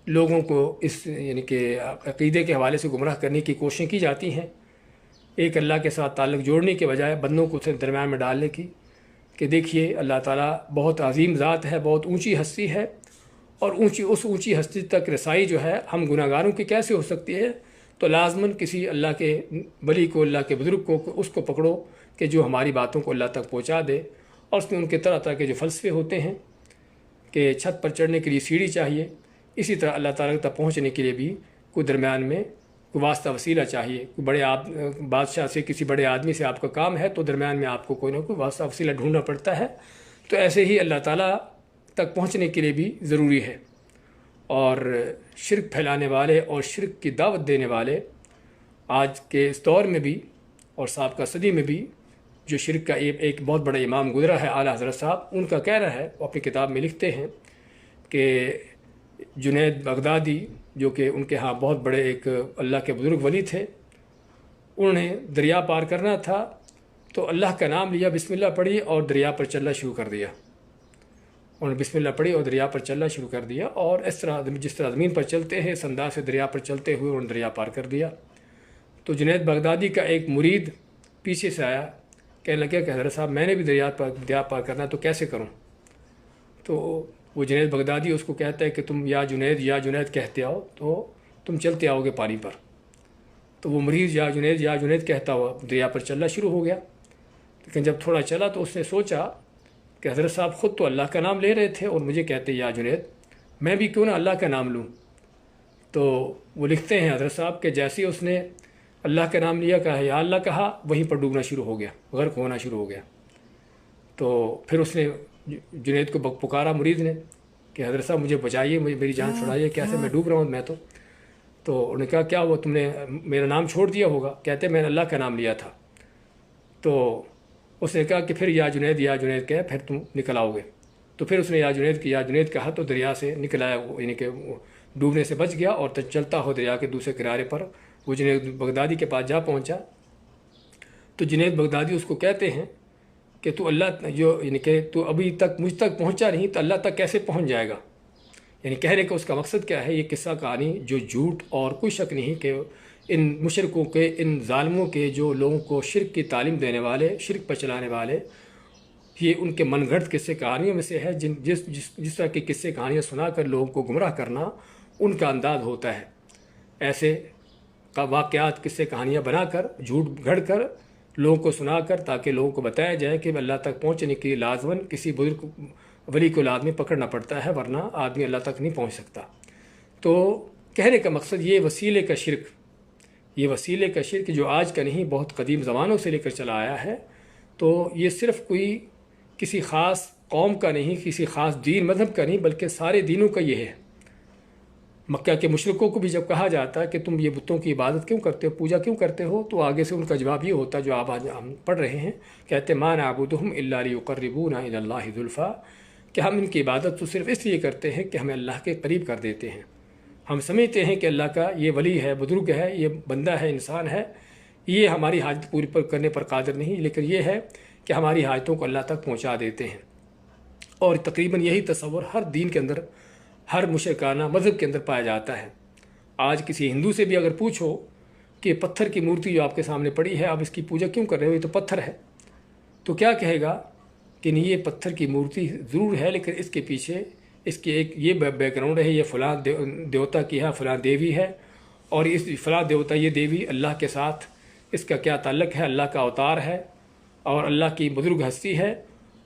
A: لوگوں کو اس یعنی کہ عقیدے کے حوالے سے گمراہ کرنے کی کوششیں کی جاتی ہیں، ایک اللہ کے ساتھ تعلق جوڑنے کے بجائے بندوں کو درمیان میں ڈالنے کی، کہ دیکھیے اللہ تعالیٰ بہت عظیم ذات ہے، بہت اونچی ہستی ہے، اور اس اونچی ہستی تک رسائی جو ہے ہم گناہ گاروں کی کیسے ہو سکتی ہے؟ تو لازماً کسی اللہ کے ولی کو، اللہ کے بزرگ کو، اس کو پکڑو کہ جو ہماری باتوں کو اللہ تک پہنچا دے۔ اور اس میں ان کے طرح طرح کے جو فلسفے ہوتے ہیں کہ چھت پر چڑھنے کے لیے سیڑھی چاہیے، اسی طرح اللہ تعالیٰ تک پہنچنے کے لیے بھی کوئی درمیان میں کوئی واسطہ وسیلہ چاہیے، کوئی بڑے بادشاہ سے، کسی بڑے آدمی سے آپ کا کام ہے تو درمیان میں آپ کو کوئی نہ کوئی واسطہ وسیلہ ڈھونڈنا پڑتا ہے۔ تو ایسے ہی اللہ تعالیٰ تک پہنچنے کے لیے بھی ضروری ہے۔ اور شرک پھیلانے والے اور شرک کی دعوت دینے والے آج کے اس دور میں بھی اور سابقہ صدی میں بھی جو شرک کا ایک بہت بڑا امام گزرا ہے اعلیٰ حضرت صاحب، ان کا کہنا ہے، وہ اپنی کتاب میں لکھتے ہیں کہ جنید بغدادی جو کہ ان کے ہاں بہت بڑے ایک اللہ کے بزرگ ولی تھے، انہوں نے دریا پار کرنا تھا تو اللہ کا نام لیا، بسم اللہ پڑھی اور دریا پر چلنا شروع کر دیا۔ انہوں نے بسم اللہ پڑھی اور دریا پر چلنا شروع کر دیا، اور اس طرح جس طرح زمین پر چلتے ہیں اس انداز سے دریا پر چلتے ہوئے انہوں نے دریا پار کر دیا۔ تو جنید بغدادی کا ایک مرید پیچھے سے آیا، کہنے لگا کہ حضرت صاحب میں نے بھی دریا پار کرنا تو کیسے کروں؟ تو وہ جنید بغدادی اس کو کہتا ہے کہ تم یا جنید کہتے آؤ تو تم چلتے آؤ گے پانی پر۔ تو وہ مرید یا جنید کہتا ہوا دریا پر چلنا شروع ہو گیا، لیکن جب تھوڑا چلا تو اس نے سوچا کہ حضرت صاحب خود تو اللہ کا نام لے رہے تھے اور مجھے کہتے یا جنید، میں بھی کیوں نہ اللہ کا نام لوں؟ تو وہ لکھتے ہیں حضرت صاحب کہ جیسے اس نے اللہ کا نام لیا، کہا یا اللہ کہا، وہیں پر ڈوبنا شروع ہو گیا، غرق ہونا شروع ہو گیا۔ تو پھر اس نے جنید کو پکارا مرید نے کہ حضرت صاحب مجھے بچائیے، میری جان چھڑائیے، کیسے میں ڈوب رہا ہوں میں تو انہوں نے کہا کیا وہ تم نے میرا نام چھوڑ دیا ہوگا؟ کہتے میں نے اللہ کا نام لیا تھا۔ تو اس نے کہا کہ پھر یا جنید کہے پھر تم نکل آؤ گے۔ تو پھر اس نے یا جنید کہا تو دریا سے نکل آیا، یعنی کہ ڈوبنے سے بچ گیا، اور چلتا ہو دریا کے دوسرے کنارے پر وہ جنید بغدادی کے پاس جا پہنچا۔ تو جنید بغدادی اس کو کہتے ہیں کہ تو اللہ یعنی کہ تو ابھی تک مجھ تک پہنچا نہیں تو اللہ تک کیسے پہنچ جائے گا؟ یعنی کہنے کا اس کا مقصد کیا ہے؟ یہ قصہ کہانی جو جھوٹ اور کوئی شک نہیں کہ ان مشرکوں کے، ان ظالموں کے جو لوگوں کو شرک کی تعلیم دینے والے، شرک پر چلانے والے، یہ ان کے من گھڑت قصے کہانیوں میں سے ہے۔ جس طرح کی قصے کہانیاں سنا کر لوگوں کو گمراہ کرنا ان کا انداز ہوتا ہے، ایسے واقعات قصے کہانیاں بنا کر، جھوٹ گھڑ کر لوگوں کو سنا کر، تاکہ لوگوں کو بتایا جائے کہ اللہ تک پہنچنے کی لازماً کسی بزرگ ولی کو لازمی پکڑنا پڑتا ہے، ورنہ آدمی اللہ تک نہیں پہنچ سکتا۔ تو کہنے کا مقصد یہ وسیلے کا شرک جو آج کا نہیں، بہت قدیم زمانوں سے لے کر چلا آیا ہے، تو یہ صرف کوئی کسی خاص قوم کا نہیں، کسی خاص دین مذہب کا نہیں، بلکہ سارے دینوں کا یہ ہے۔ مکہ کے مشرکوں کو بھی جب کہا جاتا ہے کہ تم یہ بتوں کی عبادت کیوں کرتے ہو، پوجا کیوں کرتے ہو، تو آگے سے ان کا جواب یہ ہوتا جو آپ آج ہم پڑھ رہے ہیں، کہتے ما نعبدہم الا لیقربونا الی اللہ زلفیٰ، کہ ہم ان کی عبادت تو صرف اس لیے کرتے ہیں کہ ہمیں اللہ کے قریب کر دیتے ہیں۔ ہم سمجھتے ہیں کہ اللہ کا یہ ولی ہے، بزرگ ہے، یہ بندہ ہے، انسان ہے، یہ ہماری حاجت پوری کرنے پر قادر نہیں، لیکن یہ ہے کہ ہماری حاجتوں کو اللہ تک پہنچا دیتے ہیں۔ اور تقریباً یہی تصور ہر دین کے اندر، ہر مشرکانہ مذہب کے اندر پایا جاتا ہے۔ آج کسی ہندو سے بھی اگر پوچھو کہ پتھر کی مورتی جو آپ کے سامنے پڑی ہے، آپ اس کی پوجا کیوں کر رہے ہو، یہ تو پتھر ہے، تو کیا کہے گا کہ نہیں، یہ پتھر کی مورتی ضرور ہے، لیکن اس کے پیچھے اس کے ایک یہ بیک گراؤنڈ ہے، یہ فلاں دیوتا کی ہے، فلاں دیوی ہے، اور اس فلاں دیوتا یہ دیوی اللہ کے ساتھ اس کا کیا تعلق ہے، اللہ کا اوتار ہے اور اللہ کی بزرگ ہستی ہے،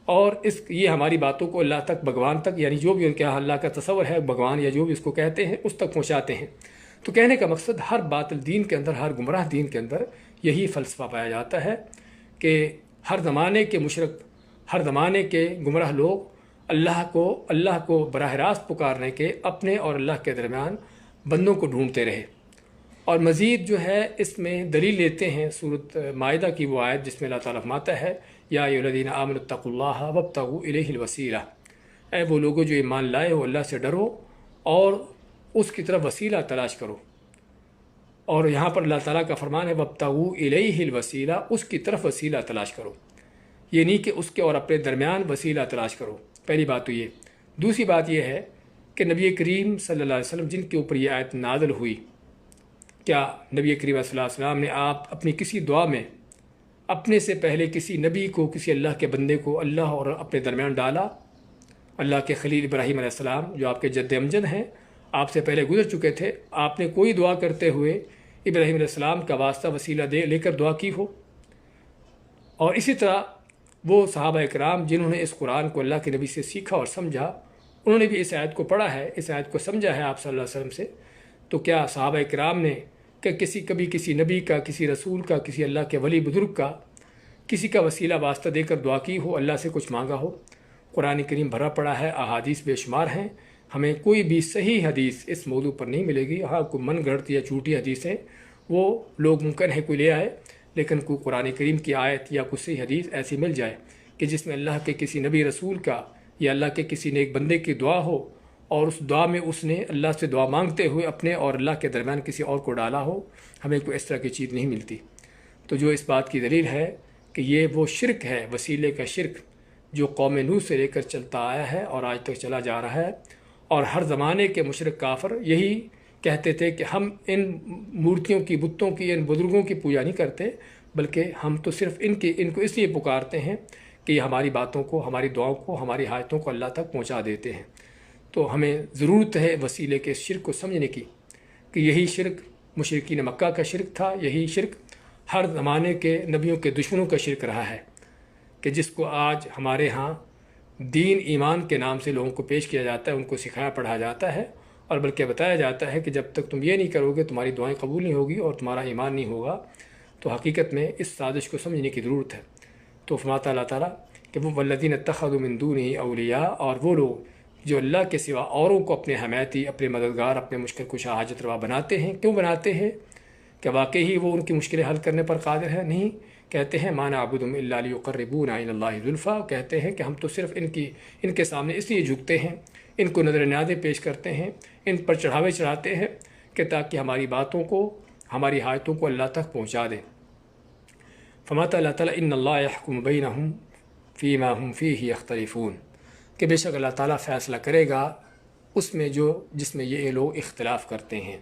A: اور یہ ہماری باتوں کو اللہ تک، بھگوان تک، یعنی جو بھی ان کے یہاں اللہ کا تصور ہے، بھگوان یا جو بھی اس کو کہتے ہیں، اس تک پہنچاتے ہیں۔ تو کہنے کا مقصد ہر باطل دین کے اندر، ہر گمراہ دین کے اندر یہی فلسفہ پایا جاتا ہے کہ ہر زمانے کے مشرک، ہر زمانے کے گمراہ لوگ اللہ کو براہ راست پکارنے کے، اپنے اور اللہ کے درمیان بندوں کو ڈھونڈتے رہے، اور مزید جو ہے اس میں دلیل لیتے ہیں سورۃ مائدہ کی وہ آیت جس میں اللہ تعالیٰ فرماتا ہے یا ایھا الذین آمنوا اتقوا اللہ وابتغوا الیہ الوسیلہ، اے وہ لوگوں جو ایمان لائے ہو اللہ سے ڈرو اور اس کی طرف وسیلہ تلاش کرو۔ اور یہاں پر اللہ تعالیٰ کا فرمان ہے وابتغوا الیہ الوسیلہ، اس کی طرف وسیلہ تلاش کرو، یہ نہیں کہ اس کے اور اپنے درمیان وسیلہ تلاش کرو۔ پہلی بات تو یہ۔ دوسری بات یہ ہے کہ نبی کریم صلی اللہ علیہ وسلم جن کے اوپر یہ آیت نازل ہوئی، کیا نبی کریم صلی اللہ علیہ وسلم نے آپ اپنی کسی دعا میں اپنے سے پہلے کسی نبی کو، کسی اللہ کے بندے کو اللہ اور اپنے درمیان ڈالا؟ اللہ کے خلیل ابراہیم علیہ السلام جو آپ کے جد امجد ہیں، آپ سے پہلے گزر چکے تھے، آپ نے کوئی دعا کرتے ہوئے ابراہیم علیہ السلام کا واسطہ وسیلہ لے کر دعا کی ہو؟ اور اسی طرح وہ صحابہ اکرام جنہوں نے اس قرآن کو اللہ کے نبی سے سیکھا اور سمجھا، انہوں نے بھی اس آیت کو پڑھا ہے، اس آیت کو سمجھا ہے آپ صلی اللہ علیہ وسلم سے۔ تو کیا صحابہ اکرام نے کہ کبھی کسی نبی کا، کسی رسول کا، کسی اللہ کے ولی بزرگ کا، کسی کا وسیلہ واسطہ دے کر دعا کی ہو، اللہ سے کچھ مانگا ہو؟ قرآن کریم بھرا پڑا ہے، احادیث بے شمار ہیں، ہمیں کوئی بھی صحیح حدیث اس موضوع پر نہیں ملے گی۔ ہاں کوئی من گھڑت یا جھوٹی حدیثیں وہ لوگ ممکن ہے کوئی لے آئے، لیکن کوئی قرآن کریم کی آیت یا کوئی صحیح حدیث ایسی مل جائے کہ جس میں اللہ کے کسی نبی رسول کا یا اللہ کے کسی نیک بندے کی دعا ہو اور اس دعا میں اس نے اللہ سے دعا مانگتے ہوئے اپنے اور اللہ کے درمیان کسی اور کو ڈالا ہو، ہمیں کوئی اس طرح کی چیز نہیں ملتی۔ تو جو اس بات کی دلیل ہے کہ یہ وہ شرک ہے، وسیلے کا شرک، جو قوم نوح سے لے کر چلتا آیا ہے اور آج تک چلا جا رہا ہے، اور ہر زمانے کے مشرک کافر یہی کہتے تھے کہ ہم ان مورتیوں کی، بتوں کی، ان بزرگوں کی پوجا نہیں کرتے، بلکہ ہم تو صرف ان کو اس لیے پکارتے ہیں کہ یہ ہماری باتوں کو، ہماری دعاؤں کو، ہماری حاجتوں کو اللہ تک پہنچا دیتے ہیں۔ تو ہمیں ضرورت ہے وسیلے کے شرک کو سمجھنے کی کہ یہی شرک مشرکین مکہ کا شرک تھا، یہی شرک ہر زمانے کے نبیوں کے دشمنوں کا شرک رہا ہے، کہ جس کو آج ہمارے ہاں دین ایمان کے نام سے لوگوں کو پیش کیا جاتا ہے، ان کو سکھایا پڑھایا جاتا ہے، اور بلکہ بتایا جاتا ہے کہ جب تک تم یہ نہیں کرو گے تمہاری دعائیں قبول نہیں ہوگی اور تمہارا ایمان نہیں ہوگا۔ تو حقیقت میں اس سازش کو سمجھنے کی ضرورت ہے۔ تو فرماتا اللہ تعالیٰ کہ وہ والذین اتخذوا من دونہ اولیاء، اور وہ لوگ جو اللہ کے سوا اوروں کو اپنے حمایتی، اپنے مددگار، اپنے مشکل کشا، حاجت روا بناتے ہیں۔ کیوں بناتے ہیں؟ کہ واقعی وہ ان کی مشکلیں حل کرنے پر قادر ہے؟ نہیں، کہتے ہیں ما نعبدہم الا لیقربونا الی اللہ زلفیٰ، کہتے ہیں کہ ہم تو صرف ان کے سامنے اس لیے جھکتے ہیں، ان کو نظر نیازیں پیش کرتے ہیں، ان پر چڑھاوے چڑھاتے ہیں کہ تاکہ ہماری باتوں کو، ہماری حاجتوں کو اللہ تک پہنچا دیں۔ فرماتا اللہ تعالیٰ ان اللہ یحکم بینہم فیما ہم فیہ یختلفون، کہ بے شک اللہ تعالیٰ فیصلہ کرے گا اس میں جس میں یہ لوگ اختلاف کرتے ہیں۔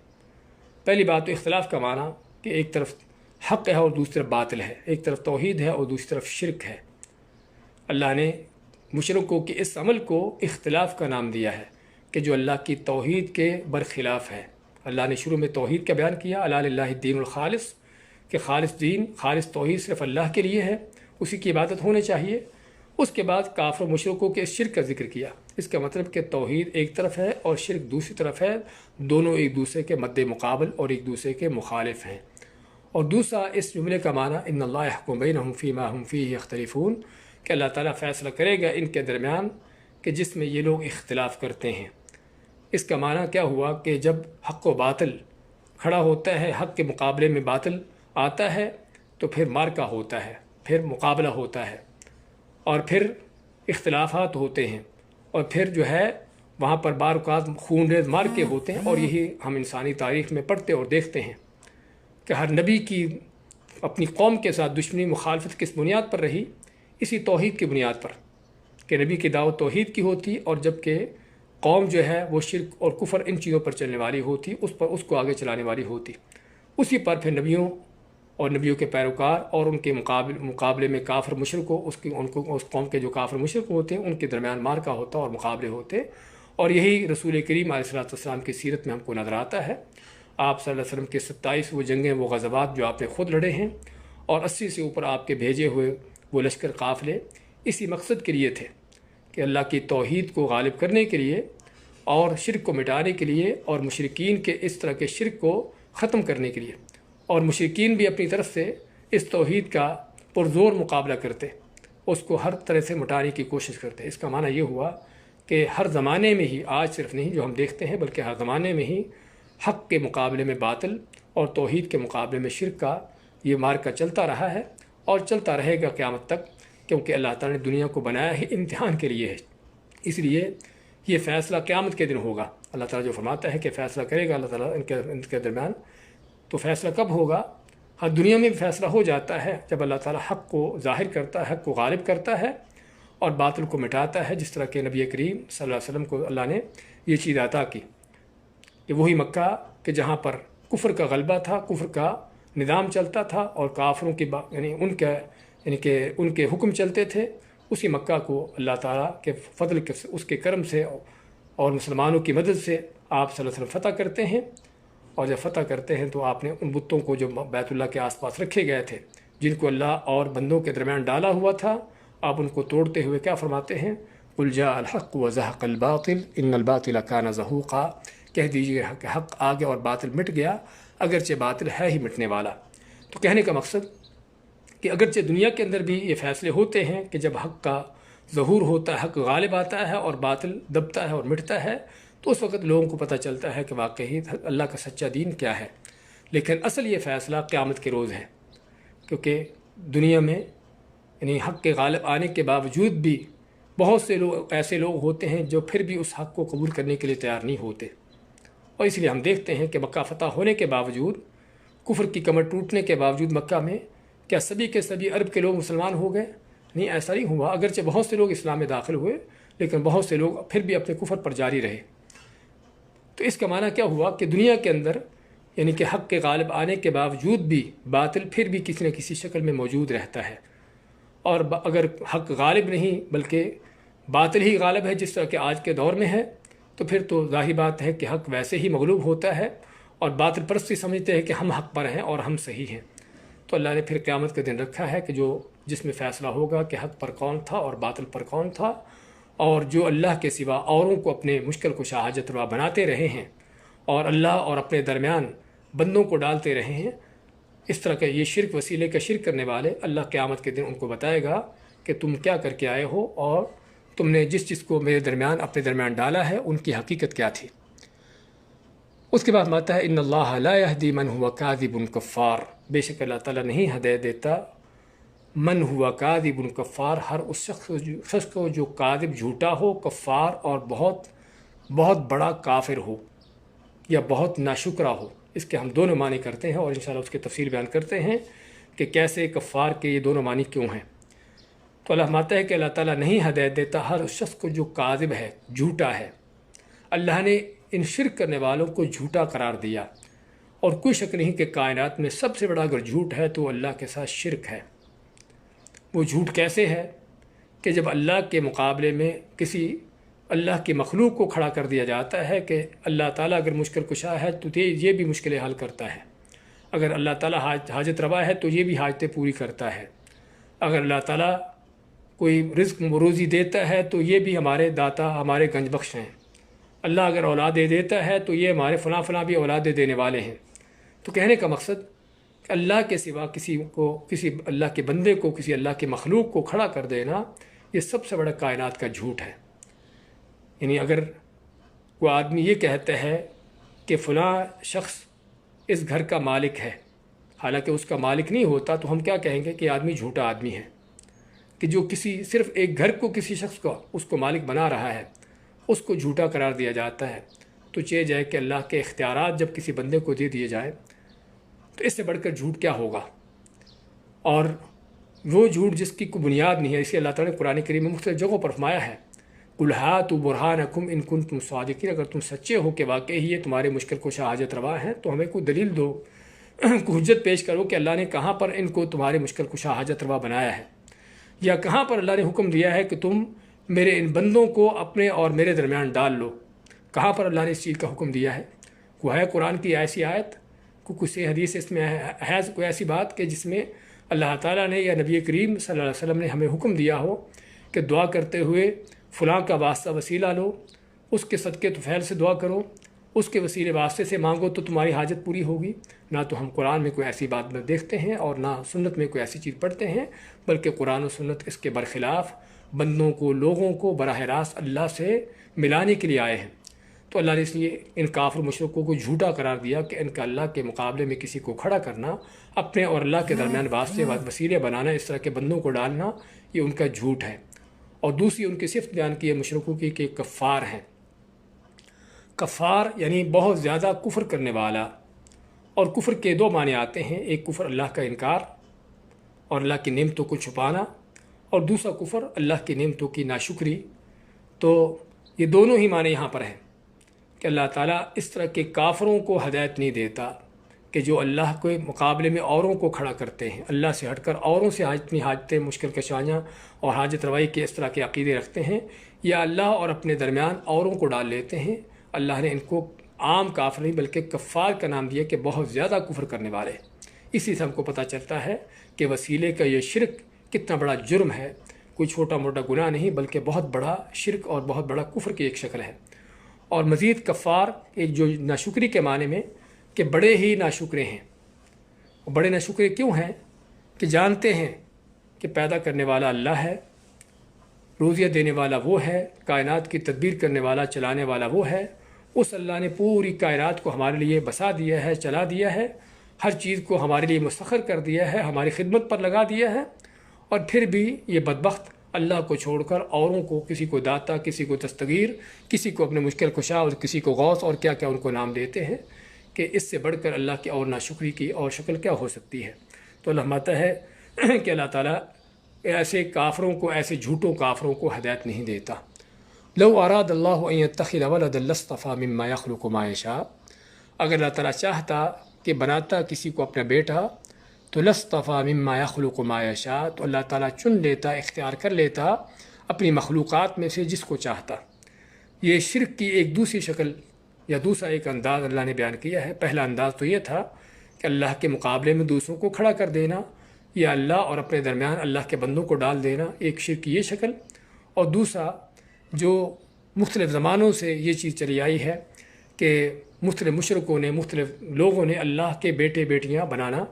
A: پہلی بات تو اختلاف کا معنی کہ ایک طرف حق ہے اور دوسری طرف باطل ہے، ایک طرف توحید ہے اور دوسری طرف شرک ہے۔ اللہ نے مشرکوں کے اس عمل کو اختلاف کا نام دیا ہے کہ جو اللہ کی توحید کے برخلاف ہے۔ اللہ نے شروع میں توحید کا بیان کیا، الا للہ الدین الخالص، کہ خالص دین، خالص توحید صرف اللہ کے لیے ہے، اسی کی عبادت ہونے چاہیے۔ اس کے بعد کافر مشرکوں کے شرک کا ذکر کیا۔ اس کا مطلب کہ توحید ایک طرف ہے اور شرک دوسری طرف ہے، دونوں ایک دوسرے کے مد مقابل اور ایک دوسرے کے مخالف ہیں۔ اور دوسرا اس جملے کا معنی ان اللہ یحکم بینہم فیما ہم فیہ یختلفون، کہ اللہ تعالیٰ فیصلہ کرے گا ان کے درمیان کہ جس میں یہ لوگ اختلاف کرتے ہیں۔ اس کا معنی کیا ہوا کہ جب حق و باطل کھڑا ہوتا ہے، حق کے مقابلے میں باطل آتا ہے تو پھر مارکا ہوتا ہے، پھر مقابلہ ہوتا ہے، اور پھر اختلافات ہوتے ہیں، اور پھر جو ہے وہاں پر بار اوقات خون ریز مارکے ہوتے ہیں۔ اور یہی ہم انسانی تاریخ میں پڑھتے اور دیکھتے ہیں کہ ہر نبی کی اپنی قوم کے ساتھ دشمنی، مخالفت کس بنیاد پر رہی؟ اسی توحید کی بنیاد پر، کہ نبی کی دعوت توحید کی ہوتی، اور جبکہ قوم جو ہے وہ شرک اور کفر ان چیزوں پر چلنے والی ہوتی، اس کو آگے چلانے والی ہوتی۔ اسی پر پھر نبیوں اور نبیوں کے پیروکار اور ان کے مقابلے میں کافر مشرکوں، اس قوم کے جو کافر مشرک ہوتے ہیں ان کے درمیان مارکا ہوتا اور مقابلے ہوتے۔ اور یہی رسول کریم علیہ السلام کی سیرت میں ہم کو نظر آتا ہے۔ آپ صلی اللہ علیہ وسلم کے 27 وہ جنگیں، وہ غزوات جو آپ نے خود لڑے ہیں، اور 80 سے اوپر آپ کے بھیجے ہوئے وہ لشکر قافلے اسی مقصد کے لیے تھے کہ اللہ کی توحید کو غالب کرنے کے لیے اور شرک کو مٹانے کے لیے اور مشرکین کے اس طرح کے شرک کو ختم کرنے کے لیے، اور مشرکین بھی اپنی طرف سے اس توحید کا پرزور مقابلہ کرتے، اس کو ہر طرح سے مٹانے کی کوشش کرتے۔ اس کا معنی یہ ہوا کہ ہر زمانے میں ہی، آج صرف نہیں جو ہم دیکھتے ہیں بلکہ ہر زمانے میں ہی حق کے مقابلے میں باطل اور توحید کے مقابلے میں شرک کا یہ مارکا چلتا رہا ہے اور چلتا رہے گا قیامت تک، کیونکہ اللہ تعالیٰ نے دنیا کو بنایا ہی امتحان کے لیے ہے۔ اس لیے یہ فیصلہ قیامت کے دن ہوگا۔ اللہ تعالیٰ جو فرماتا ہے کہ فیصلہ کرے گا اللہ تعالیٰ ان کے درمیان، تو فیصلہ کب ہوگا؟ ہر دنیا میں بھی فیصلہ ہو جاتا ہے جب اللہ تعالیٰ حق کو ظاہر کرتا ہے، حق کو غالب کرتا ہے اور باطل کو مٹاتا ہے، جس طرح کہ نبی کریم صلی اللہ علیہ وسلم کو اللہ نے یہ چیز عطا کی کہ وہی مکہ کہ جہاں پر کفر کا غلبہ تھا، کفر کا نظام چلتا تھا اور کافروں کی ان کے حکم چلتے تھے، اسی مکہ کو اللہ تعالیٰ کے فضل کے اس کے کرم سے اور مسلمانوں کی مدد سے آپ صلی اللہ علیہ وسلم فتح کرتے ہیں۔ اور جب فتح کرتے ہیں تو آپ نے ان بتوں کو جو بیت اللہ کے آس پاس رکھے گئے تھے، جن کو اللہ اور بندوں کے درمیان ڈالا ہوا تھا، آپ ان کو توڑتے ہوئے کیا فرماتے ہیں؟ قل جاء الحق وزهق الباطل ان الباطل كان زهوقا، کہہ دیجیے کہ حق آ گیا اور باطل مٹ گیا، اگرچہ باطل ہے ہی مٹنے والا۔ تو کہنے کا مقصد کہ اگرچہ دنیا کے اندر بھی یہ فیصلے ہوتے ہیں کہ جب حق کا ظہور ہوتا ہے، حق غالب آتا ہے اور باطل دبتا ہے اور مٹتا ہے، تو اس وقت لوگوں کو پتہ چلتا ہے کہ واقعی اللہ کا سچا دین کیا ہے۔ لیکن اصل یہ فیصلہ قیامت کے روز ہے، کیونکہ دنیا میں یعنی حق کے غالب آنے کے باوجود بھی بہت سے لوگ ایسے لوگ ہوتے ہیں جو پھر بھی اس حق کو قبول کرنے کے لیے تیار نہیں ہوتے، اور اس لیے ہم دیکھتے ہیں کہ مکہ فتح ہونے کے باوجود، کفر کی کمر ٹوٹنے کے باوجود مکہ میں کیا سبھی کے سبھی عرب کے لوگ مسلمان ہو گئے؟ نہیں، ایسا نہیں ہوا۔ اگرچہ بہت سے لوگ اسلام میں داخل ہوئے، لیکن بہت سے لوگ پھر بھی اپنے کفر پر جاری رہے۔ تو اس کا معنی کیا ہوا کہ دنیا کے اندر یعنی کہ حق کے غالب آنے کے باوجود بھی باطل پھر بھی کسی نہ کسی شکل میں موجود رہتا ہے، اور اگر حق غالب نہیں بلکہ باطل ہی غالب ہے جس طرح کہ آج کے دور میں ہے، تو پھر تو ظاہر بات ہے کہ حق ویسے ہی مغلوب ہوتا ہے اور باطل پرستی سمجھتے ہیں کہ ہم حق پر ہیں اور ہم صحیح ہیں۔ تو اللہ نے پھر قیامت کا دن رکھا ہے کہ جس میں فیصلہ ہوگا کہ حق پر کون تھا اور باطل پر کون تھا، اور جو اللہ کے سوا اوروں کو اپنے مشکل کشا حاجت روا بناتے رہے ہیں اور اللہ اور اپنے درمیان بندوں کو ڈالتے رہے ہیں، اس طرح کا یہ شرک وسیلے کا شرک کرنے والے، اللہ قیامت کے دن ان کو بتائے گا کہ تم کیا کر کے آئے ہو اور تم نے جس کو میرے درمیان اپنے درمیان ڈالا ہے ان کی حقیقت کیا تھی۔ اس کے بعد ماتا ہے ان اللہ لا یہدی من ہوا کاذب کفار، بے شک اللہ تعالیٰ نہیں ہدایت دیتا من ہوا کاذب کفار، ہر اس شخص کو جو کاذب جھوٹا ہو، کفار اور بہت بہت بڑا کافر ہو یا بہت ناشکرا ہو۔ اس کے ہم دونوں معنی کرتے ہیں اور انشاءاللہ اس کی تفصیل بیان کرتے ہیں کہ کیسے کفار کے یہ دونوں معنی کیوں ہیں۔ تو اللہ ماتا ہے کہ اللہ تعالیٰ نہیں ہدایت دیتا ہر اس شخص کو جو کاذب ہے، جھوٹا ہے۔ اللہ نے ان شرک کرنے والوں کو جھوٹا قرار دیا، اور کوئی شک نہیں کہ کائنات میں سب سے بڑا اگر جھوٹ ہے تو اللہ کے ساتھ شرک ہے۔ وہ جھوٹ کیسے ہے کہ جب اللہ کے مقابلے میں کسی اللہ کی مخلوق کو کھڑا کر دیا جاتا ہے کہ اللہ تعالیٰ اگر مشکل کشا ہے تو یہ بھی مشکلیں حل کرتا ہے، اگر اللہ تعالیٰ حاجت روا ہے تو یہ بھی حاجتیں پوری کرتا ہے، اگر اللہ تعالیٰ کوئی رزق روزی دیتا ہے تو یہ بھی ہمارے داتا، ہمارے گنج بخش ہیں، اللہ اگر اولادیں دیتا ہے تو یہ ہمارے فلاں فلاں بھی اولادیں دینے والے ہیں۔ تو کہنے کا مقصد کہ اللہ کے سوا کسی اللہ کے بندے کو، کسی اللہ کی مخلوق کو کھڑا کر دینا، یہ سب سے بڑا کائنات کا جھوٹ ہے۔ یعنی اگر کوئی آدمی یہ کہتا ہے کہ فلاں شخص اس گھر کا مالک ہے، حالانکہ اس کا مالک نہیں ہوتا، تو ہم کیا کہیں گے کہ آدمی جھوٹا آدمی ہے، کہ جو صرف ایک گھر کو کسی شخص کو اس کو مالک بنا رہا ہے، اس کو جھوٹا قرار دیا جاتا ہے۔ تو چاہے جائے کہ اللہ کے اختیارات جب کسی بندے کو دے دیے جائے تو اس سے بڑھ کر جھوٹ کیا ہوگا، اور وہ جھوٹ جس کی کوئی بنیاد نہیں ہے۔ اس لیے اللہ تعالیٰ نے قرآن کریم میں مختلف جگہوں پر فرمایا ہے قُلْ هَاتُوا بُرْهَانَكُمْ إِن كُنتُمْ صَادِقِينَ، اگر تم سچے ہو کہ واقعی یہ تمہارے مشکل کشا حاجت روا ہیں تو ہمیں کوئی دلیل دو، کوئی حجت پیش کرو کہ اللہ نے کہاں پر ان کو تمہارے مشکل کشا حاجت روا بنایا ہے، یا کہاں پر اللہ نے حکم دیا ہے کہ تم میرے ان بندوں کو اپنے اور میرے درمیان ڈال لو، کہاں پر اللہ نے اس چیز کا حکم دیا ہے؟ کوئی ہے قرآن کی ایسی آیت، کوئی حدیث اس میں ہے کوئی ایسی بات کہ جس میں اللہ تعالیٰ نے یا نبی کریم صلی اللہ علیہ وسلم نے ہمیں حکم دیا ہو کہ دعا کرتے ہوئے فلاں کا واسطہ وسیلہ لو، اس کے صدقے طفیل سے دعا کرو، اس کے وسیلے واسطے سے مانگو تو تمہاری حاجت پوری ہوگی؟ نہ تو ہم قرآن میں کوئی ایسی بات دیکھتے ہیں اور نہ سنت میں کوئی ایسی چیز پڑھتے ہیں، بلکہ قرآن و سنت اس کے برخلاف بندوں کو، لوگوں کو براہ راست اللہ سے ملانے کے لیے آئے ہیں۔ تو اللہ نے اس لیے ان کافر مشرکوں کو جھوٹا قرار دیا کہ ان کا اللہ کے مقابلے میں کسی کو کھڑا کرنا، اپنے اور اللہ کے درمیان واسطے وسیلے بنانا، اس طرح کے بندوں کو ڈالنا، یہ ان کا جھوٹ ہے۔ اور دوسری ان کی صفت بیان کی ہے مشرکوں کی کہ کفار ہیں۔ کفار یعنی بہت زیادہ کفر کرنے والا، اور کفر کے دو معنی آتے ہیں، ایک کفر اللہ کا انکار اور اللہ کی نعمتوں کو چھپانا، اور دوسرا کفر اللہ کی نعمتوں کی ناشکری۔ تو یہ دونوں ہی معنی یہاں پر ہیں کہ اللہ تعالیٰ اس طرح کے کافروں کو ہدایت نہیں دیتا کہ جو اللہ کے مقابلے میں اوروں کو کھڑا کرتے ہیں، اللہ سے ہٹ کر اوروں سے اپنی حاجتیں، مشکل کشائیاں اور حاجت روائی کے اس طرح کے عقیدے رکھتے ہیں، یا اللہ اور اپنے درمیان اوروں کو ڈال لیتے ہیں۔ اللہ نے ان کو عام کافر نہیں بلکہ کفار کا نام دیا کہ بہت زیادہ کفر کرنے والے۔ اسی سے ہم کو پتہ چلتا ہے کہ وسیلے کا یہ شرک کتنا بڑا جرم ہے، کوئی چھوٹا موٹا گناہ نہیں بلکہ بہت بڑا شرک اور بہت بڑا کفر کی ایک شکل ہے۔ اور مزید کفار ایک جو ناشکری کے معنی میں کہ بڑے ہی ناشکرے ہیں۔ بڑے ناشکرے کیوں ہیں؟ کہ جانتے ہیں کہ پیدا کرنے والا اللہ ہے، روزیہ دینے والا وہ ہے، کائنات کی تدبیر کرنے والا، چلانے والا وہ ہے۔ اس اللہ نے پوری کائنات کو ہمارے لیے بسا دیا ہے، چلا دیا ہے، ہر چیز کو ہمارے لیے مسخر کر دیا ہے، ہماری خدمت پر لگا دیا ہے، اور پھر بھی یہ بدبخت اللہ کو چھوڑ کر اوروں کو، کسی کو داتا، کسی کو دستگیر، کسی کو اپنے مشکل کشا اور کسی کو غوث اور کیا کیا ان کو نام دیتے ہیں کہ اس سے بڑھ کر اللہ کی اور ناشکری کی اور شکل کیا ہو سکتی ہے۔ تو اللہ فرماتا ہے کہ اللہ تعالیٰ ایسے کافروں کو، ایسے جھوٹوں کافروں کو ہدایت نہیں دیتا۔ لو اراد اللہ ان يتخذ ولدا لاصطفى مما يخلق ما يشاء، اگر اللہ تعالیٰ چاہتا کہ بناتا کسی کو اپنا بیٹا تو لاصطفى مما يخلق ما يشاء، تو اللہ تعالیٰ چن لیتا، اختیار کر لیتا اپنی مخلوقات میں سے جس کو چاہتا۔ یہ شرک کی ایک دوسری شکل یا دوسرا ایک انداز اللہ نے بیان کیا ہے۔ پہلا انداز تو یہ تھا کہ اللہ کے مقابلے میں دوسروں کو کھڑا کر دینا، یا اللہ اور اپنے درمیان اللہ کے بندوں کو ڈال دینا، ایک شرک کی یہ شکل۔ اور دوسرا جو مختلف زمانوں سے یہ چیز چلی آئی ہے کہ مختلف مشرکوں نے، مختلف لوگوں نے اللہ کے بیٹے بیٹیاں بنانا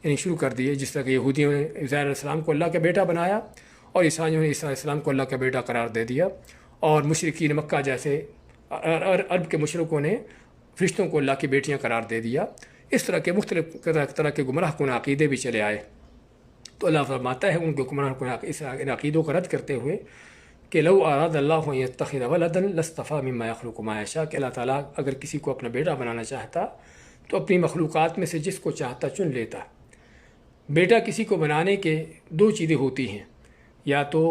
A: یعنی شروع کر دیے، جس طرح کہ یہودیوں نے عزیر علیہ السلام کو اللہ کا بیٹا بنایا، اور عیسائیوں نے عیسیٰ علیہ السلام کو اللہ کا بیٹا قرار دے دیا، اور مشرکین مکہ جیسے عرب کے مشرکوں نے فرشتوں کو اللہ کی بیٹیاں قرار دے دیا۔ اس طرح کے مختلف طرح کے گمراہ کن عقیدے بھی چلے آئے۔ تو اللہ فرماتا ہے ان کے گمراہ کن ان عقیدوں کا رد کرتے ہوئے کہ لو اراد اللہ ان يتخذ ولدا لاصطفى مما يخلق ما يشاء، کہ اللہ تعالیٰ اگر کسی کو اپنا بیٹا بنانا چاہتا تو اپنی مخلوقات میں سے جس کو چاہتا چن لیتا۔ بیٹا کسی کو بنانے کے دو چیزیں ہوتی ہیں، یا تو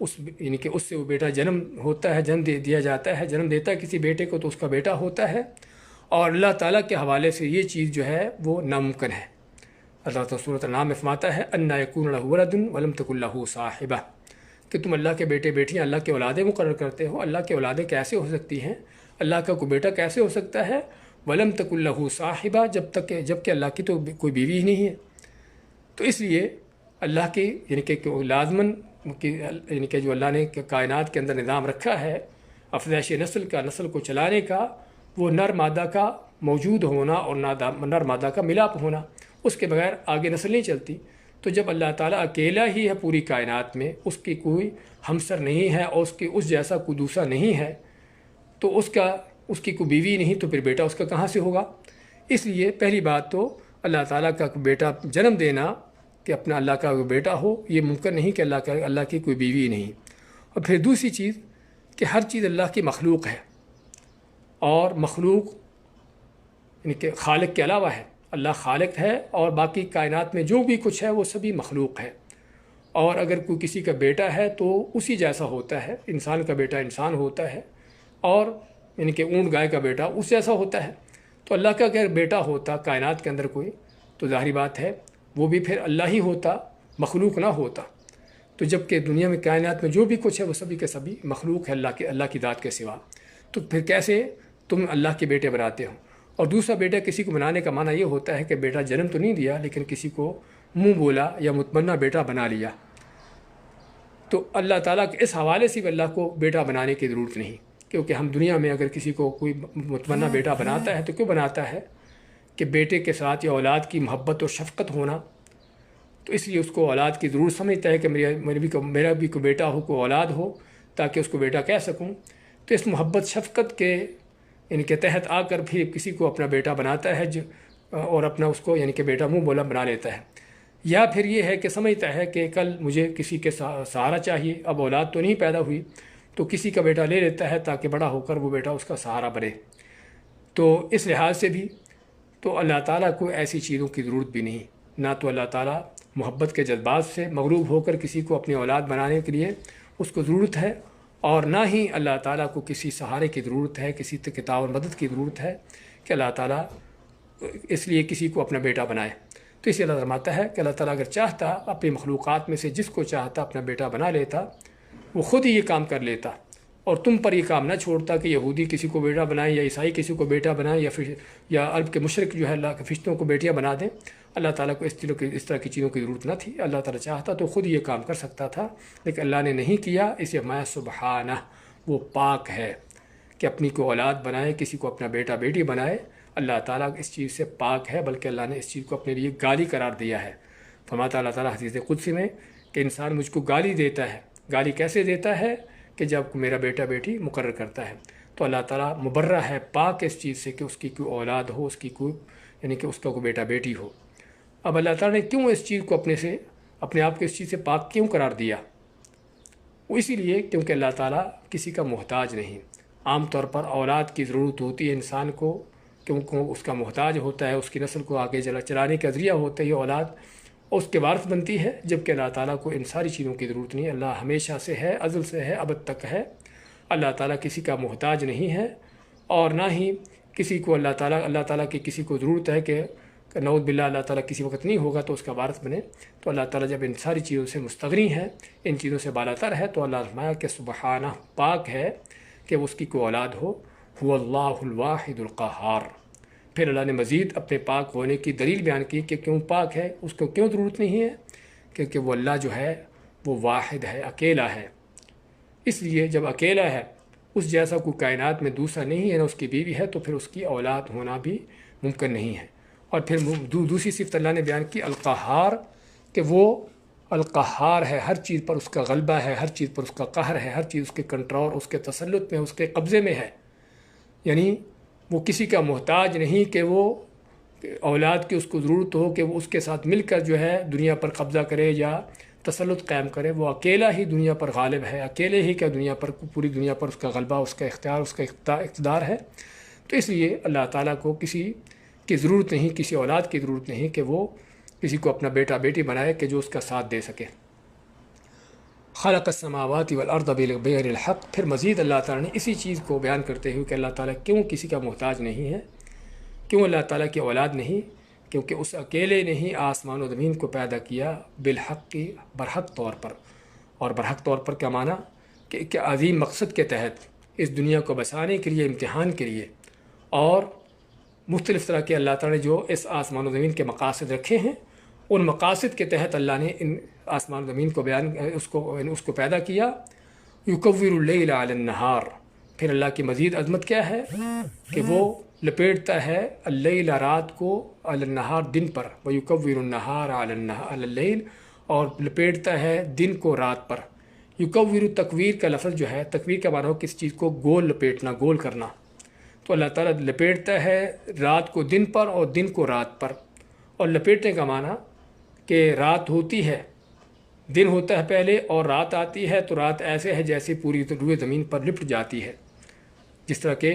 A: اس یعنی کہ اس سے وہ بیٹا جنم ہوتا ہے، جنم دیا جاتا ہے، جنم دیتا ہے کسی بیٹے کو تو اس کا بیٹا ہوتا ہے، اور اللہ تعالیٰ کے حوالے سے یہ چیز جو ہے وہ ناممکن ہے۔ اللہ تعالیٰ سورۃ الانعام میں فرماتا ہے انا یکون لہ ولد ولم تکن لہ صاحبہ، کہ تم اللہ کے بیٹے بیٹیاں، اللہ کے اولادیں مقرر کرتے ہو۔ اللہ کے اولادیں کیسے ہو سکتی ہیں؟ اللہ کا کوئی بیٹا کیسے ہو سکتا ہے؟ ولم تکن لہ صاحبہ، جب کہ اللہ کی تو کوئی بیوی ہی نہیں ہے۔ تو اس لیے اللہ کی یعنی کہ لازماً یعنی کہ جو اللہ نے کائنات کے اندر نظام رکھا ہے افزائش نسل کا، نسل کو چلانے کا، وہ نر مادہ کا موجود ہونا اور نر مادہ کا ملاپ ہونا، اس کے بغیر آگے نسل نہیں چلتی۔ تو جب اللہ تعالیٰ اکیلا ہی ہے پوری کائنات میں، اس کی کوئی ہمسر نہیں ہے اور اس جیسا کوئی دوسرا نہیں ہے، تو اس کی کوئی بیوی نہیں، تو پھر بیٹا اس کا کہاں سے ہوگا؟ اس لیے پہلی بات تو اللہ تعالیٰ کا بیٹا جنم دینا کہ اپنا اللہ کا بیٹا ہو، یہ ممکن نہیں کہ اللہ کی کوئی بیوی نہیں۔ اور پھر دوسری چیز کہ ہر چیز اللہ کی مخلوق ہے، اور مخلوق یعنی کہ خالق کے علاوہ ہے۔ اللہ خالق ہے اور باقی کائنات میں جو بھی کچھ ہے وہ سبھی مخلوق ہے، اور اگر کوئی کسی کا بیٹا ہے تو اسی جیسا ہوتا ہے، انسان کا بیٹا انسان ہوتا ہے، اور یعنی کہ اونٹ گائے کا بیٹا اس جیسا ہوتا ہے۔ تو اللہ کا اگر بیٹا ہوتا کائنات کے اندر کوئی، تو ظاہری بات ہے وہ بھی پھر اللہ ہی ہوتا، مخلوق نہ ہوتا۔ تو جب کہ دنیا میں کائنات میں جو بھی کچھ ہے وہ سبھی کے سبھی مخلوق ہے اللہ کی ذات کے سوا، تو پھر کیسے تم اللہ کے بیٹے بناتے ہو؟ اور دوسرا بیٹا کسی کو بنانے کا معنی یہ ہوتا ہے کہ بیٹا جنم تو نہیں دیا لیکن کسی کو منہ بولا یا متمنہ بیٹا بنا لیا۔ تو اللہ تعالیٰ کے اس حوالے سے بھی اللہ کو بیٹا بنانے کی ضرورت نہیں، کیونکہ ہم دنیا میں اگر کسی کو کوئی متمنہ بیٹا بناتا ہے تو کیوں بناتا ہے؟ کہ بیٹے کے ساتھ یا اولاد کی محبت اور شفقت ہونا، تو اس لیے اس کو اولاد کی ضرورت سمجھتا ہے کہ میرا بھی کوئی بیٹا ہو، کوئی اولاد ہو، تاکہ اس کو بیٹا کہہ سکوں۔ تو اس محبت شفقت کے ان کے تحت آ کر بھی کسی کو اپنا بیٹا بناتا ہے اور اپنا اس کو یعنی کہ بیٹا منہ بولا بنا لیتا ہے، یا پھر یہ ہے کہ سمجھتا ہے کہ کل مجھے کسی کے سہارا چاہیے، اب اولاد تو نہیں پیدا ہوئی تو کسی کا بیٹا لے لیتا ہے تاکہ بڑا ہو کر وہ بیٹا اس کا سہارا بنے۔ تو اس لحاظ سے بھی تو اللہ تعالیٰ کو ایسی چیزوں کی ضرورت بھی نہیں، نہ تو اللہ تعالیٰ محبت کے جذبات سے مغلوب ہو کر کسی کو اپنی اولاد بنانے کے لیے اس کو ضرورت ہے، اور نہ ہی اللہ تعالیٰ کو کسی سہارے کی ضرورت ہے، کسی تعاون مدد کی ضرورت ہے کہ اللہ تعالیٰ اس لیے کسی کو اپنا بیٹا بنائے۔ تو اسی اللہ فرماتا ہے کہ اللہ تعالیٰ اگر چاہتا اپنی مخلوقات میں سے جس کو چاہتا اپنا بیٹا بنا لیتا، وہ خود ہی یہ کام کر لیتا، اور تم پر یہ کام نہ چھوڑتا کہ یہودی کسی کو بیٹا بنائیں یا عیسائی کسی کو بیٹا بنائیں یا عرب کے مشرک جو ہے اللہ کے فرشتوں کو بیٹیاں بنا دیں۔ اللہ تعالیٰ کو اس طرح کی چیزوں کی ضرورت نہ تھی، اللہ تعالیٰ چاہتا تو خود یہ کام کر سکتا تھا، لیکن اللہ نے نہیں کیا، اسے میں سبحانہ، وہ پاک ہے کہ اپنی کو اولاد بنائے، کسی کو اپنا بیٹا بیٹی بنائے۔ اللہ تعالیٰ اس چیز سے پاک ہے، بلکہ اللہ نے اس چیز کو اپنے لیے گالی قرار دیا ہے۔ فرماتا اللہ تعالیٰ حدیث قدسی میں کہ انسان مجھ کو گالی دیتا ہے، گالی کیسے دیتا ہے کہ جب میرا بیٹا بیٹی مقرر کرتا ہے، تو اللہ تعالیٰ مبرہ ہے، پاک اس چیز سے کہ اس کی کوئی اولاد ہو، اس کی کوئی یعنی کہ اس کا کوئی بیٹا بیٹی ہو۔ اب اللہ تعالیٰ نے کیوں اس چیز کو اپنے آپ کو اس چیز سے پاک کیوں قرار دیا؟ وہ اسی لیے کیونکہ اللہ تعالیٰ کسی کا محتاج نہیں۔ عام طور پر اولاد کی ضرورت ہوتی ہے انسان کو، کیونکہ اس کا محتاج ہوتا ہے، اس کی نسل کو آگے چلانے کا ذریعہ ہوتا ہے یہ اولاد، اور اس کے وارث بنتی ہے، جبکہ اللہ تعالیٰ کو ان ساری چیزوں کی ضرورت نہیں۔ اللہ ہمیشہ سے ہے، ازل سے ہے، ابد تک ہے۔ اللہ تعالیٰ کسی کا محتاج نہیں ہے، اور نہ ہی کسی کو اللہ تعالیٰ کی کسی کو ضرورت ہے کہ نعوذ باللہ اللہ تعالیٰ کسی وقت نہیں ہوگا تو اس کا وارث بنے۔ تو اللہ تعالیٰ جب ان ساری چیزوں سے مستغنی ہے، ان چیزوں سے بالاتر ہے، تو اللہ فرمایا کہ سبحانہ، پاک ہے کہ اس کی کوئی اولاد ہو۔ هو اللہ الواحد القہار۔ پھر اللہ نے مزید اپنے پاک ہونے کی دلیل بیان کی کہ کیوں پاک ہے، اس کو کیوں ضرورت نہیں ہے، کیونکہ وہ اللہ جو ہے وہ واحد ہے، اکیلا ہے۔ اس لیے جب اکیلا ہے، اس جیسا کوئی کائنات میں دوسرا نہیں ہے، نہ اس کی بیوی ہے، تو پھر اس کی اولاد ہونا بھی ممکن نہیں ہے۔ اور پھر دوسری صفت اللہ نے بیان کی القہار، کہ وہ القہار ہے، ہر چیز پر اس کا غلبہ ہے، ہر چیز پر اس کا قہر ہے، ہر چیز اس کے کنٹرول، اس کے تسلط میں، اس کے قبضے میں ہے۔ یعنی وہ کسی کا محتاج نہیں کہ وہ اولاد کی اس کو ضرورت ہو کہ وہ اس کے ساتھ مل کر جو ہے دنیا پر قبضہ کرے یا تسلط قائم کرے۔ وہ اکیلا ہی دنیا پر غالب ہے، اکیلے ہی کیا دنیا پر، پوری دنیا پر اس کا غلبہ، اس کا اختیار، اس کا اقتدار ہے۔ تو اس لیے اللہ تعالیٰ کو کسی کی ضرورت نہیں، کسی اولاد کی ضرورت نہیں کہ وہ کسی کو اپنا بیٹا بیٹی بنائے کہ جو اس کا ساتھ دے سکے۔ خلق السماوات والارض بغیر الحق۔ پھر مزید اللہ تعالیٰ نے اسی چیز کو بیان کرتے ہوئے کہ اللہ تعالیٰ کیوں کسی کا محتاج نہیں ہے، کیوں اللہ تعالیٰ کی اولاد نہیں، کیونکہ اس اکیلے نے ہی آسمان و زمین کو پیدا کیا بالحق کی، برحق طور پر۔ اور برحق طور پر کیا معنی کہ ایک عظیم مقصد کے تحت، اس دنیا کو بچانے کے لیے، امتحان کے لیے، اور مختلف طرح کے اللہ تعالیٰ نے جو اس آسمان و زمین کے مقاصد رکھے ہیں، ان مقاصد کے تحت اللہ نے ان آسمان و زمین کو اس کو پیدا کیا۔ یکور اللیل علی النہار۔ پھر اللہ کی مزید عظمت کیا ہے کہ وہ لپیٹتا ہے اللیل، رات کو، علی النہار، دن پر، ویکور النہار علی اللیل، اور لپیٹتا ہے دن کو رات پر۔ یکور، تکویر کا لفظ جو ہے، تکویر کا معنی ہو کسی چیز کو گول لپیٹنا، گول کرنا۔ تو اللہ تعالیٰ لپیٹتا ہے رات کو دن پر اور دن کو رات پر۔ اور لپیٹنے کا معنی کہ رات ہوتی ہے، دن ہوتا ہے پہلے، اور رات آتی ہے تو رات ایسے ہے جیسے پوری روئے زمین پر لپٹ جاتی ہے، جس طرح کہ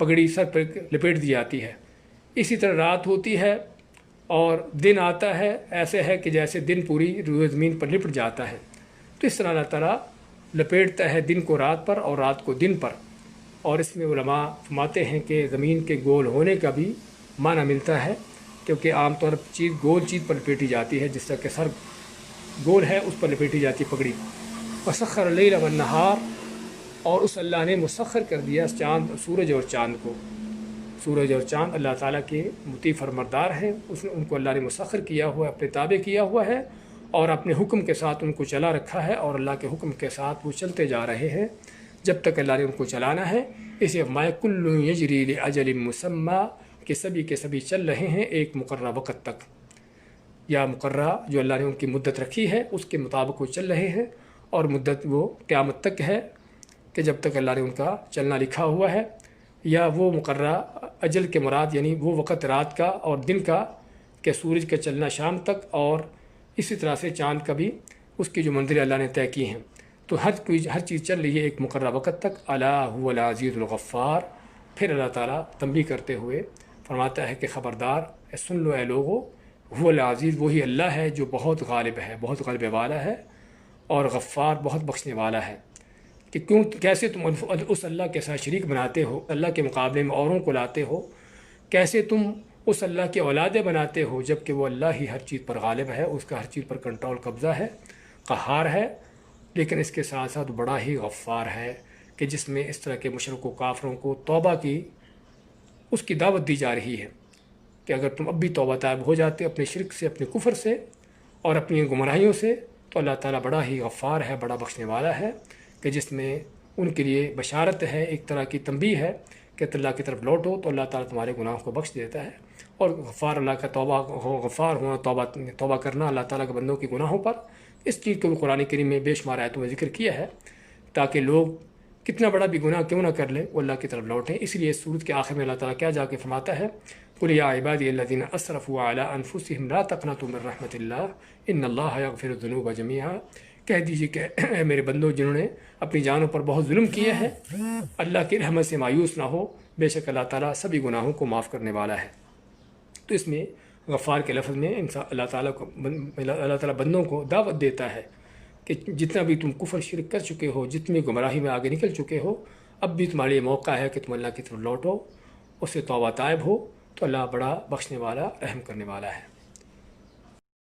A: پگڑی سر پر لپیٹ دی جاتی ہے۔ اسی طرح رات ہوتی ہے اور دن آتا ہے، ایسے ہے کہ جیسے دن پوری روئے زمین پر لپٹ جاتا ہے۔ تو اس طرح اللہ تعالیٰ لپیٹتا ہے دن کو رات پر اور رات کو دن پر۔ اور اس میں علماء فرماتے ہیں کہ زمین کے گول ہونے کا بھی معنی ملتا ہے، کیونکہ عام طور پر گول چیز پر لپیٹی جاتی ہے، جس طرح کہ سر گول ہے اس پر لپیٹی جاتی ہے پگڑی۔ وسخر اللیل والنہار، اور اس اللہ نے مسخر کر دیا سورج اور چاند کو۔ سورج اور چاند اللہ تعالیٰ کے مطیع فرمانبردار ہیں، ان کو اللہ نے مسخر کیا ہوا ہے، اپنے تابع کیا ہوا ہے، اور اپنے حکم کے ساتھ ان کو چلا رکھا ہے، اور اللہ کے حکم کے ساتھ وہ چلتے جا رہے ہیں جب تک اللہ نے ان کو چلانا ہے۔ اسے فرمایا کل یجری لاجل مسمی، کہ سبھی کے سبھی چل رہے ہیں ایک مقررہ وقت تک، یا مقررہ جو اللہ نے ان کی مدت رکھی ہے اس کے مطابق وہ چل رہے ہیں، اور مدت وہ قیامت تک ہے کہ جب تک اللہ نے ان کا چلنا لکھا ہوا ہے۔ یا وہ مقررہ اجل کے مراد یعنی وہ وقت رات کا اور دن کا کہ سورج کا چلنا شام تک، اور اسی طرح سے چاند کا بھی اس کی جو منزل اللہ نے طے کی ہیں۔ تو ہر چیز چل رہی ہے ایک مقررہ وقت تک۔ الا هو العزیز الغفار۔ پھر اللہ تعالیٰ تنبیہ کرتے ہوئے فرماتا ہے کہ خبردار، سن لو اے لوگو، هو العزیز، وہی اللہ ہے جو بہت غالب ہے، بہت غلبے والا ہے، اور غفار، بہت بخشنے والا ہے۔ کہ کیسے تم اس اللہ کے ساتھ شریک بناتے ہو، اللہ کے مقابلے میں اوروں کو لاتے ہو، کیسے تم اس اللہ کے اولادیں بناتے ہو، جب کہ وہ اللہ ہی ہر چیز پر غالب ہے، اس کا ہر چیز پر کنٹرول قبضہ ہے، قہار ہے، لیکن اس کے ساتھ ساتھ بڑا ہی غفار ہے کہ جس میں اس طرح کے مشرک و کافروں کو توبہ کی اس کی دعوت دی جا رہی ہے کہ اگر تم اب بھی توبہ طائب ہو جاتے اپنے شرک سے، اپنے کفر سے اور اپنی گمراہیوں سے، تو اللہ تعالیٰ بڑا ہی غفار ہے، بڑا بخشنے والا ہے، کہ جس میں ان کے لیے بشارت ہے، ایک طرح کی تنبیہ ہے کہ اللہ کی طرف لوٹو تو اللہ تعالیٰ تمہارے گناہوں کو بخش دیتا ہے۔ اور غفار اللہ کا غفار ہونا، توبہ کرنا اللہ تعالیٰ کے بندوں کے گناہوں پر، اس چیز کو بھی قرآن کریم میں بے شمار آیتوں میں ذکر کیا ہے، تاکہ لوگ کتنا بڑا بھی گناہ کیوں نہ کر لیں وہ اللہ کی طرف لوٹیں۔ اس لیے اس سورت کے آخر میں اللہ تعالیٰ کیا جا کے فرماتا ہے، قل یا عبادی الذین اسرفوا علی انفسہم لا تقنطوا من رحمۃ اللہ ان اللہ یغفر الذنوب جمیعا۔ کہہ دیجیے کہ اے میرے بندوں جنہوں نے اپنی جانوں پر بہت ظلم کیے ہیں، اللہ کی رحمت سے مایوس نہ ہو، بے شک اللہ تعالیٰ سبھی گناہوں کو معاف کرنے والا ہے۔ تو اس میں غفار کے لفظ میں اللہ تعالیٰ بندوں کو دعوت دیتا ہے کہ جتنا بھی تم کفر شرک کر چکے ہو، جتنی گمراہی میں آگے نکل چکے ہو، اب بھی تمہارے لیے موقع ہے کہ تم اللہ کی طرف لوٹو، اس سے توبہ طائب ہو، تو اللہ بڑا بخشنے والا، رحم کرنے والا ہے۔